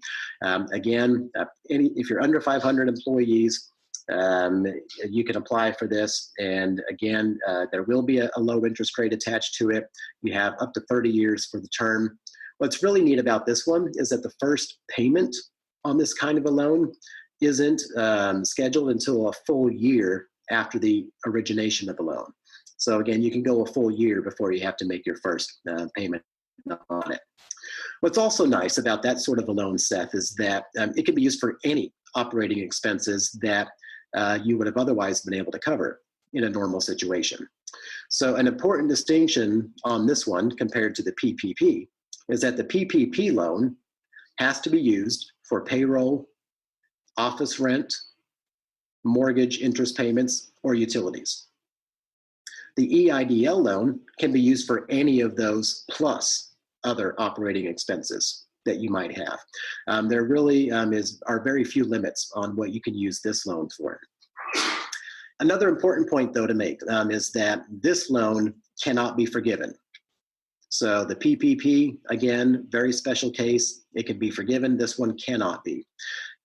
again, if you're under 500 employees, you can apply for this. And again, there will be a low interest rate attached to it. You have up to 30 years for the term. What's really neat about this one is that the first payment on this kind of a loan isn't scheduled until a full year after the origination of the loan. So again, you can go a full year before you have to make your first payment on it. What's also nice about that sort of a loan, Seth, is that it can be used for any operating expenses that you would have otherwise been able to cover in a normal situation. So an important distinction on this one compared to the PPP is that the PPP loan has to be used for payroll, office rent, mortgage interest payments, or utilities. The EIDL loan can be used for any of those plus other operating expenses that you might have. There really are very few limits on what you can use this loan for. Another important point, though, to make is that this loan cannot be forgiven. So the PPP, again, very special case. It can be forgiven. This one cannot be.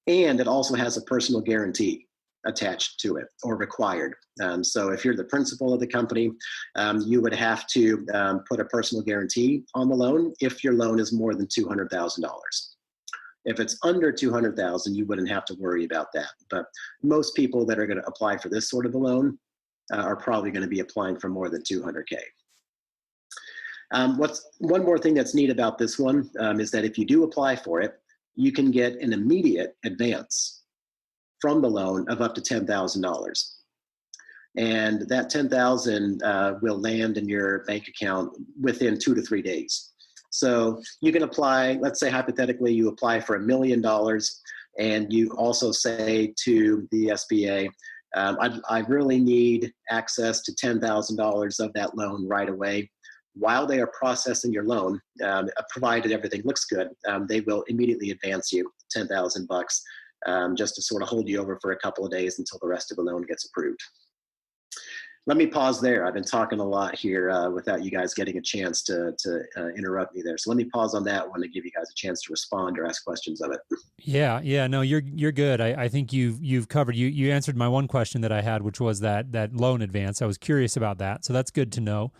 And it also has a personal guarantee attached to it or required. So if you're the principal of the company, you would have to put a personal guarantee on the loan if your loan is more than $200,000. If it's under $200,000, you wouldn't have to worry about that. But most people that are going to apply for this sort of a loan are probably going to be applying for more than $200K. One more thing that's neat about this one is that if you do apply for it, you can get an immediate advance from the loan of up to $10,000. And that $10,000 will land in your bank account within 2 to 3 days. So you can apply, let's say hypothetically, you apply for $1 million and you also say to the SBA, I really need access to $10,000 of that loan right away. While they are processing your loan, provided everything looks good, they will immediately advance you $10,000 just to sort of hold you over for a couple of days until the rest of the loan gets approved. Let me pause there. I've been talking a lot here without you guys getting a chance to interrupt me there. So let me pause on that one to give you guys a chance to respond or ask questions of it. Yeah. No, you're good. I think you've covered. You answered my one question that I had, which was that loan advance. I was curious about that, so that's good to know.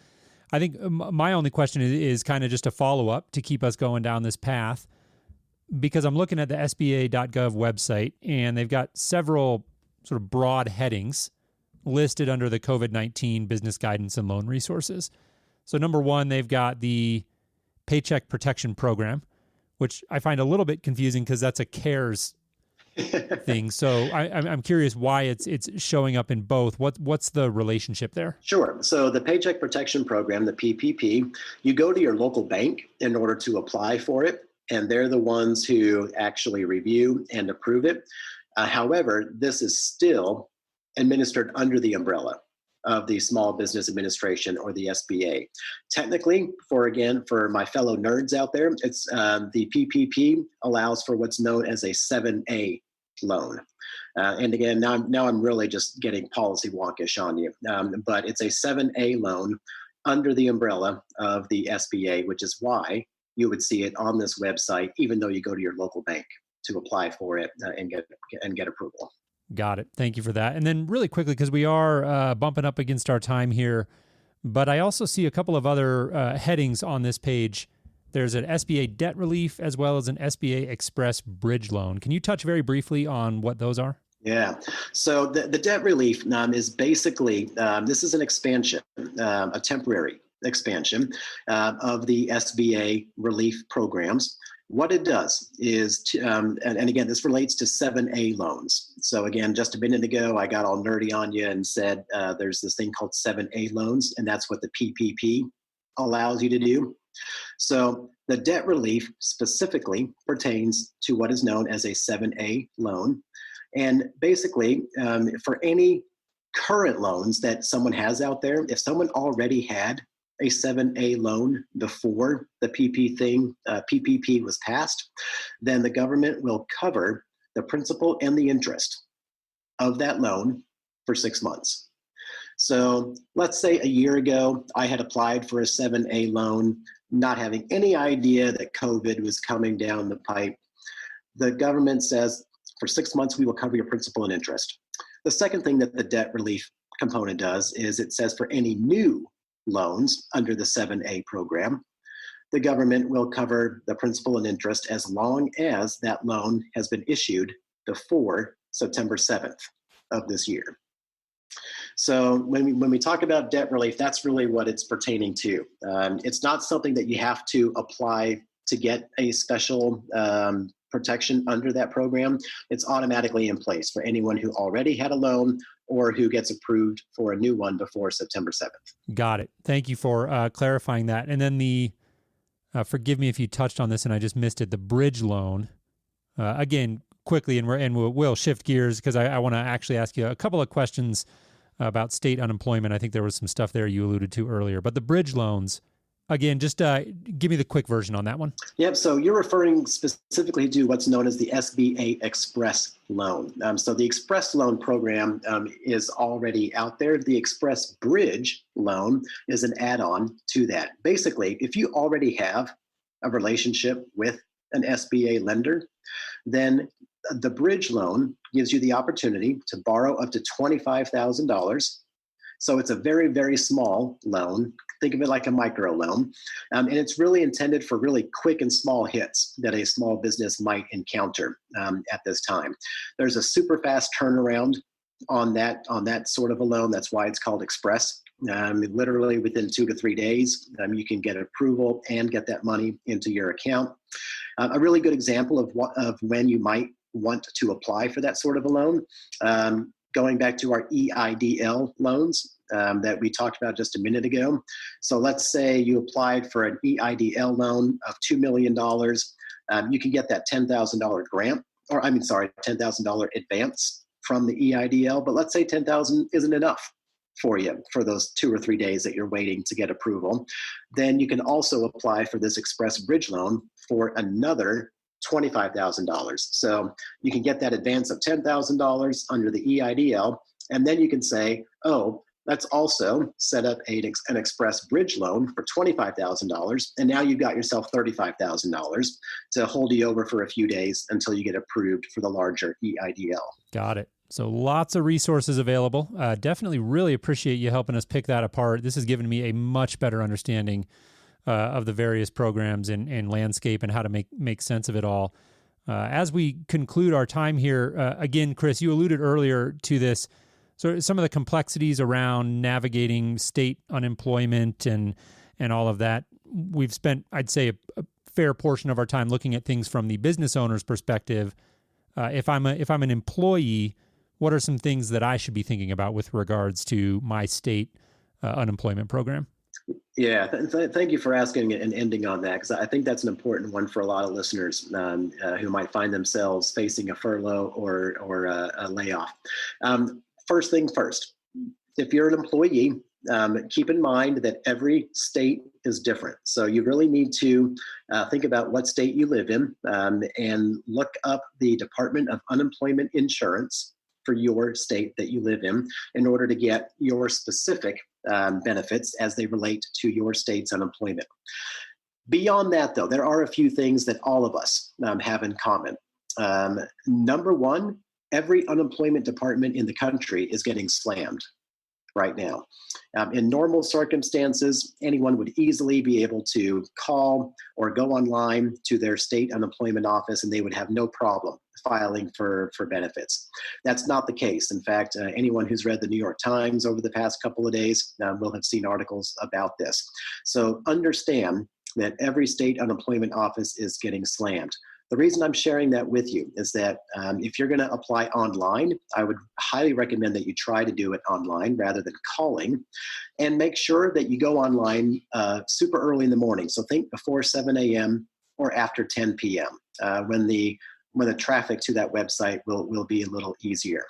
I think my only question is kind of just a follow-up to keep us going down this path, because I'm looking at the SBA.gov website, and they've got several sort of broad headings listed under the COVID-19 business guidance and loan resources. So number one, they've got the Paycheck Protection Program, which I find a little bit confusing because that's a CARES thing. So I'm curious why it's showing up in both. What's the relationship there? Sure. So the Paycheck Protection Program, the PPP, you go to your local bank in order to apply for it, and they're the ones who actually review and approve it. However, this is still administered under the umbrella of the Small Business Administration, or the SBA. Technically, for my fellow nerds out there, it's the PPP allows for what's known as a 7A loan. And again, now I'm really just getting policy wonkish on you, but it's a 7A loan under the umbrella of the SBA, which is why you would see it on this website, even though you go to your local bank to apply for it and get approval. Got it. Thank you for that. And then really quickly, because we are bumping up against our time here, but I also see a couple of other headings on this page. There's an SBA debt relief as well as an SBA Express bridge loan. Can you touch very briefly on what those are? Yeah. So the debt relief is basically, this is an expansion, a temporary expansion of the SBA relief programs. What it does is, and again, this relates to 7A loans. So again, just a minute ago, I got all nerdy on you and said there's this thing called 7A loans, and that's what the PPP allows you to do. So the debt relief specifically pertains to what is known as a 7A loan. And basically, for any current loans that someone has out there, if someone already had a 7A loan before the PPP was passed, then the government will cover the principal and the interest of that loan for 6 months. So let's say a year ago, I had applied for a 7A loan, not having any idea that COVID was coming down the pipe. The government says, for 6 months, we will cover your principal and interest. The second thing that the debt relief component does is it says for any new loans under the 7A program, the government will cover the principal and interest as long as that loan has been issued before September 7th of this year. So when we talk about debt relief, that's really what it's pertaining to. It's not something that you have to apply to get a special protection under that program. It's automatically in place for anyone who already had a loan or who gets approved for a new one before September 7th. Got it. Thank you for clarifying that. And then the, forgive me if you touched on this and I just missed it, the bridge loan. Again, quickly, and we'll shift gears because I want to actually ask you a couple of questions about state unemployment. I think there was some stuff there you alluded to earlier. But the bridge loans, again, just give me the quick version on that one. Yep. So you're referring specifically to what's known as the SBA Express loan. So the Express loan program is already out there. The Express Bridge loan is an add-on to that. Basically, if you already have a relationship with an SBA lender, then the bridge loan gives you the opportunity to borrow up to $25,000. So it's a very, very small loan. Think of it like a micro loan. And it's really intended for really quick and small hits that a small business might encounter at this time. There's a super fast turnaround on that sort of a loan. That's why it's called Express. Literally within 2 to 3 days, you can get approval and get that money into your account. A really good example of when you might want to apply for that sort of a loan, going back to our EIDL loans that we talked about just a minute ago. So let's say you applied for an EIDL loan of $2 million. You can get that $10,000 grant, or $10,000 advance from the EIDL, but let's say $10,000 isn't enough for you for those 2 or 3 days that you're waiting to get approval. Then you can also apply for this Express Bridge loan for another $25,000. So you can get that advance of $10,000 under the EIDL, and then you can say, oh, let's also set up an Express Bridge loan for $25,000, and now you've got yourself $35,000 to hold you over for a few days until you get approved for the larger EIDL. Got it. So lots of resources available. Definitely really appreciate you helping us pick that apart. This has given me a much better understanding of the various programs and landscape and how to make sense of it all. As we conclude our time here, again, Chris, you alluded earlier to this, so some of the complexities around navigating state unemployment and all of that. We've spent, I'd say, a fair portion of our time looking at things from the business owner's perspective. If I'm an employee, what are some things that I should be thinking about with regards to my state unemployment program? Yeah, thank you for asking and ending on that, because I think that's an important one for a lot of listeners who might find themselves facing a furlough or a layoff. First things first, if you're an employee, keep in mind that every state is different. So you really need to think about what state you live in and look up the Department of Unemployment Insurance for your state that you live in order to get your specific benefits as they relate to your state's unemployment. Beyond that, though, there are a few things that all of us have in common. Number one, every unemployment department in the country is getting slammed right now. In normal circumstances, anyone would easily be able to call or go online to their state unemployment office and they would have no problem filing for benefits. That's not the case. In fact, anyone who's read the New York Times over the past couple of days will have seen articles about this. So understand that every state unemployment office is getting slammed. The reason I'm sharing that with you is that if you're going to apply online, I would highly recommend that you try to do it online rather than calling, and make sure that you go online super early in the morning. So think before 7 a.m. or after 10 p.m. When the traffic to that website will be a little easier.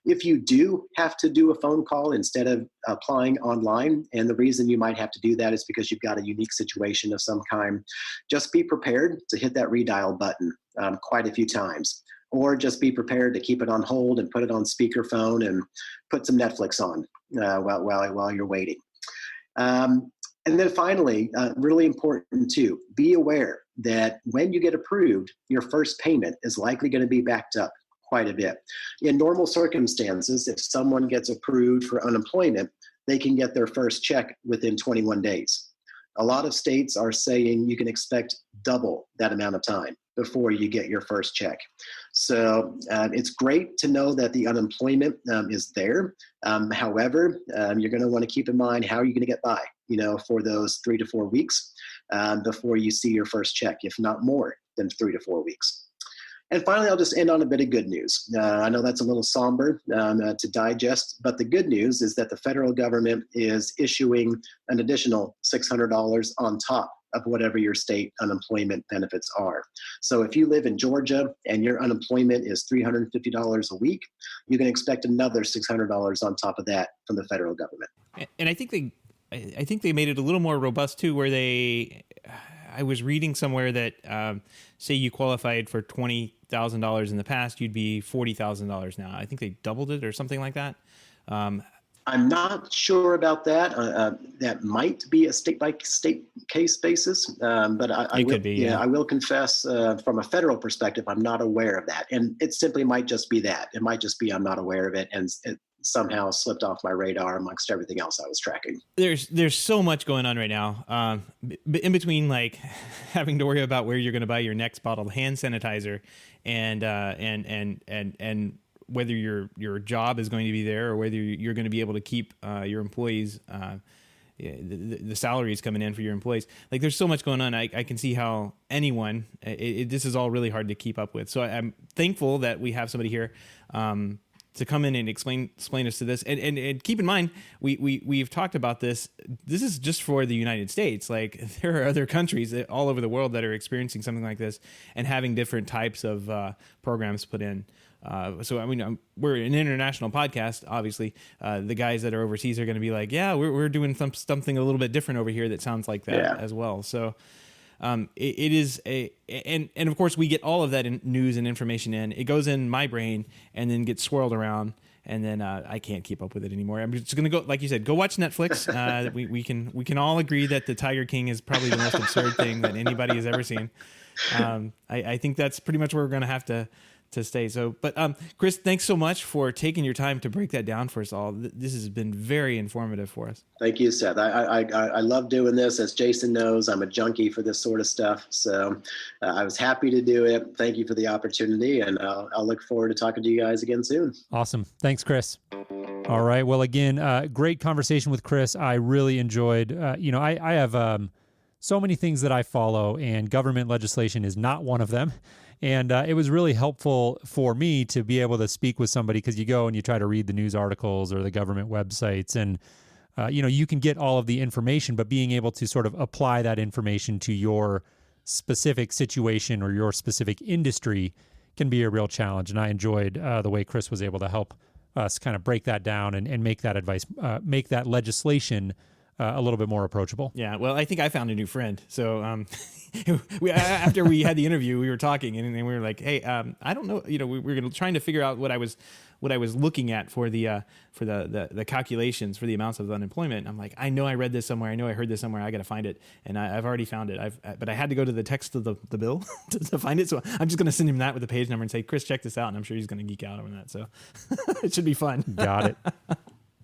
If you do have to do a phone call instead of applying online, and the reason you might have to do that is because you've got a unique situation of some kind, just be prepared to hit that redial button quite a few times. Or just be prepared to keep it on hold and put it on speakerphone and put some Netflix on while you're waiting. And then finally, really important too, be aware that when you get approved, your first payment is likely going to be backed up quite a bit. In normal circumstances, if someone gets approved for unemployment, they can get their first check within 21 days. A lot of states are saying you can expect double that amount of time before you get your first check. So it's great to know that the unemployment is there. However, you're going to want to keep in mind, how are you going to get by, for those 3 to 4 weeks before you see your first check, if not more than 3 to 4 weeks. And finally, I'll just end on a bit of good news. I know that's a little somber to digest, but the good news is that the federal government is issuing an additional $600 on top of whatever your state unemployment benefits are. So if you live in Georgia and your unemployment is $350 a week, you can expect another $600 on top of that from the federal government. And I think they made it a little more robust too, where I was reading somewhere that say you qualified for $20,000 in the past, you'd be $40,000 now. I think they doubled it or something like that. I'm not sure about that. That might be a state-by-state case basis, but I will, could be, yeah. I will confess from a federal perspective, I'm not aware of that. And it simply might just be that. It might just be I'm not aware of it, and it somehow slipped off my radar amongst everything else I was tracking. There's so much going on right now. In between, like having to worry about where you're going to buy your next bottle of hand sanitizer, and whether your job is going to be there, or whether you're going to be able to keep your employees, the salaries coming in for your employees. Like, there's so much going on. I can see how anyone, this is all really hard to keep up with. So I'm thankful that we have somebody here to come in and explain us to this. And keep in mind, we've talked about this. This is just for the United States. Like, there are other countries all over the world that are experiencing something like this and having different types of programs put in. So, I mean, we're an international podcast. Obviously, the guys that are overseas are going to be like, yeah, we're doing something a little bit different over here that sounds like that as well. So it is and of course we get all of that news and information in. It goes in my brain and then gets swirled around, and then I can't keep up with it anymore. I'm just going to go, like you said, go watch Netflix. We can all agree that the Tiger King is probably the most absurd thing that anybody has ever seen. I think that's pretty much where we're going to have to stay. So, but Chris, thanks so much for taking your time to break that down for us all. This has been very informative for us. Thank you, Seth. I love doing this. As Jason knows, I'm a junkie for this sort of stuff. So I was happy to do it. Thank you for the opportunity, and I'll look forward to talking to you guys again soon. Awesome. Thanks, Chris. All right. Well, again, great conversation with Chris. I really enjoyed, I have so many things that I follow, and government legislation is not one of them. And it was really helpful for me to be able to speak with somebody, because you go and you try to read the news articles or the government websites, and you can get all of the information, but being able to sort of apply that information to your specific situation or your specific industry can be a real challenge. And I enjoyed the way Chris was able to help us kind of break that down and make that advice, make that legislation a little bit more approachable. Yeah, well, I think I found a new friend. So after we had the interview, we were talking, and we were like, "Hey, I don't know. We were trying to figure out what I was looking at for the calculations for the amounts of unemployment." I'm like, I know I read this somewhere. I know I heard this somewhere. I got to find it, and I've already found it. But I had to go to the text of the bill to find it. So I'm just going to send him that with the page number and say, "Chris, check this out." And I'm sure he's going to geek out on that. So it should be fun. Got it.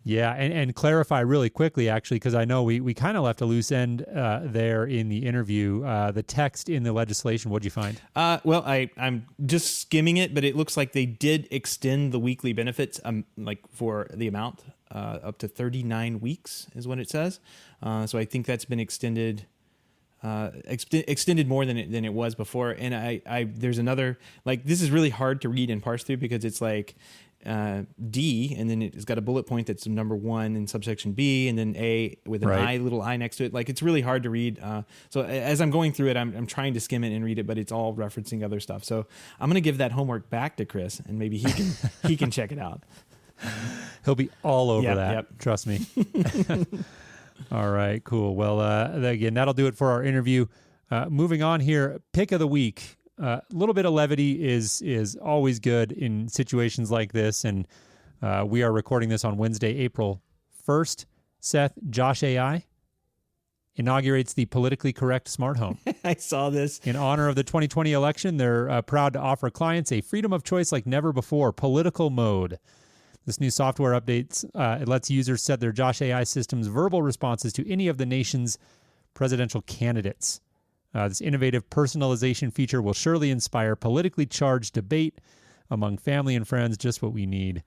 Yeah, and clarify really quickly, actually, because I know we kind of left a loose end there in the interview. The text in the legislation, what'd you find? Well, I'm just skimming it, but it looks like they did extend the weekly benefits, like for the amount up to 39 weeks is what it says. So I think that's been extended more than it was before. And I there's another, like, this is really hard to read and parse through because it's like D, and then it's got a bullet point that's number 1 in subsection B, and then A with an I, little I next to it. Like, it's really hard to read. So as I'm going through it, I'm trying to skim it and read it, but it's all referencing other stuff. So I'm going to give that homework back to Chris, and maybe he can check it out. He'll be all over that. Yep. Trust me. All right, cool. Well, again, that'll do it for our interview. Moving on here, pick of the week. A little bit of levity is always good in situations like this, and we are recording this on Wednesday, April 1st. Seth, Josh AI inaugurates the politically correct smart home. I saw this. In honor of the 2020 election, they're proud to offer clients a freedom of choice like never before, political mode. This new software updates, it lets users set their Josh AI system's verbal responses to any of the nation's presidential candidates. This innovative personalization feature will surely inspire politically charged debate among family and friends, just what we need.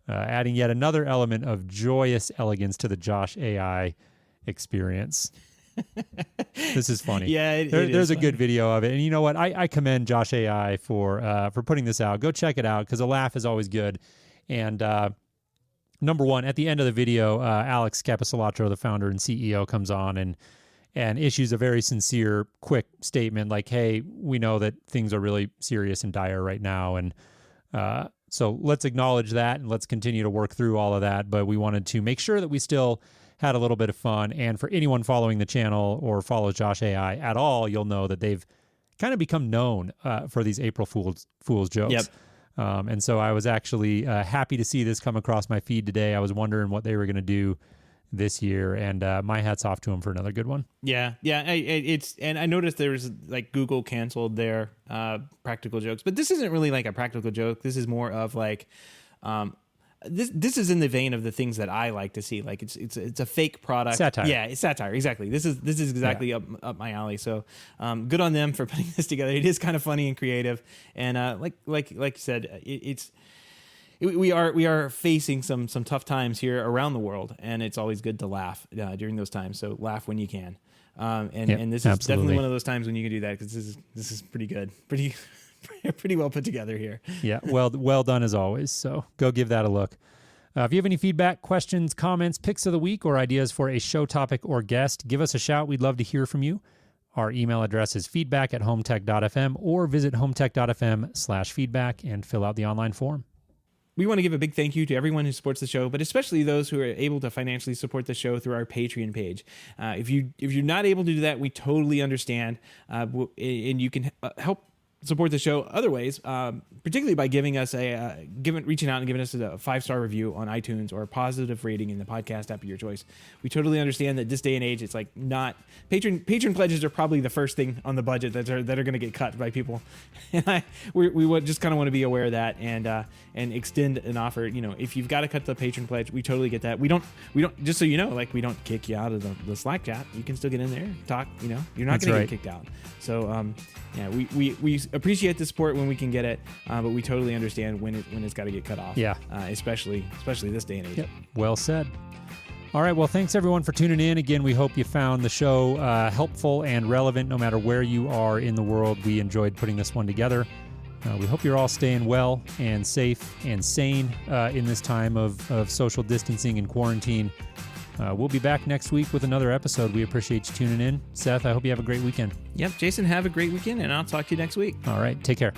Adding yet another element of joyous elegance to the Josh AI experience. This is funny. Yeah, there's a good video of it. And you know what? I commend Josh AI for putting this out. Go check it out because a laugh is always good. And number one, at the end of the video, Alex Capisulatro, the founder and CEO, comes on and issues a very sincere, quick statement like, hey, we know that things are really serious and dire right now. And so let's acknowledge that and let's continue to work through all of that. But we wanted to make sure that we still had a little bit of fun. And for anyone following the channel or follows Josh AI at all, you'll know that they've kind of become known for these April Fool's jokes. Yep. And so I was actually happy to see this come across my feed today. I was wondering what they were going to do this year, and my hat's off to them for another good one. Yeah. And I noticed there's like Google canceled their practical jokes, but this isn't really like a practical joke. This is more of like this is in the vein of the things that I like to see. Like it's a fake product. Satire. Yeah, it's satire. Exactly. This is exactly up my alley. So good on them for putting this together. It is kind of funny and creative, and like you said, we are facing some tough times here around the world, and it's always good to laugh during those times. So laugh when you can, and this is definitely one of those times when you can do that because this is pretty good, pretty well put together here. Yeah, well done as always. So go give that a look. If you have any feedback, questions, comments, picks of the week, or ideas for a show topic or guest, give us a shout. We'd love to hear from you. Our email address is feedback@HomeTech.fm, or visit HomeTech.fm/feedback and fill out the online form. We want to give a big thank you to everyone who supports the show, but especially those who are able to financially support the show through our Patreon page. If you're not able to do that, we totally understand, and you can help support the show other ways, particularly by giving us reaching out and giving us a 5-star review on iTunes or a positive rating in the podcast app of your choice. We totally understand that this day and age, it's like not patron pledges are probably the first thing on the budget that are going to get cut by people, and we would just kind of want to be aware of that and extend an offer. You know, if you've got to cut the patron pledge, we totally get that. We don't just so you know, like we don't kick you out of the Slack chat. You can still get in there, talk. You know, you're not going to get kicked out. So we appreciate the support when we can get it, but we totally understand when it's got to get cut off. Yeah, especially this day and age. Yep. Well said. All right. Well, thanks everyone for tuning in. Again, we hope you found the show helpful and relevant no matter where you are in the world. We enjoyed putting this one together. We hope you're all staying well and safe and sane in this time of social distancing and quarantine. We'll be back next week with another episode. We appreciate you tuning in. Seth, I hope you have a great weekend. Yep. Jason, have a great weekend, and I'll talk to you next week. All right. Take care.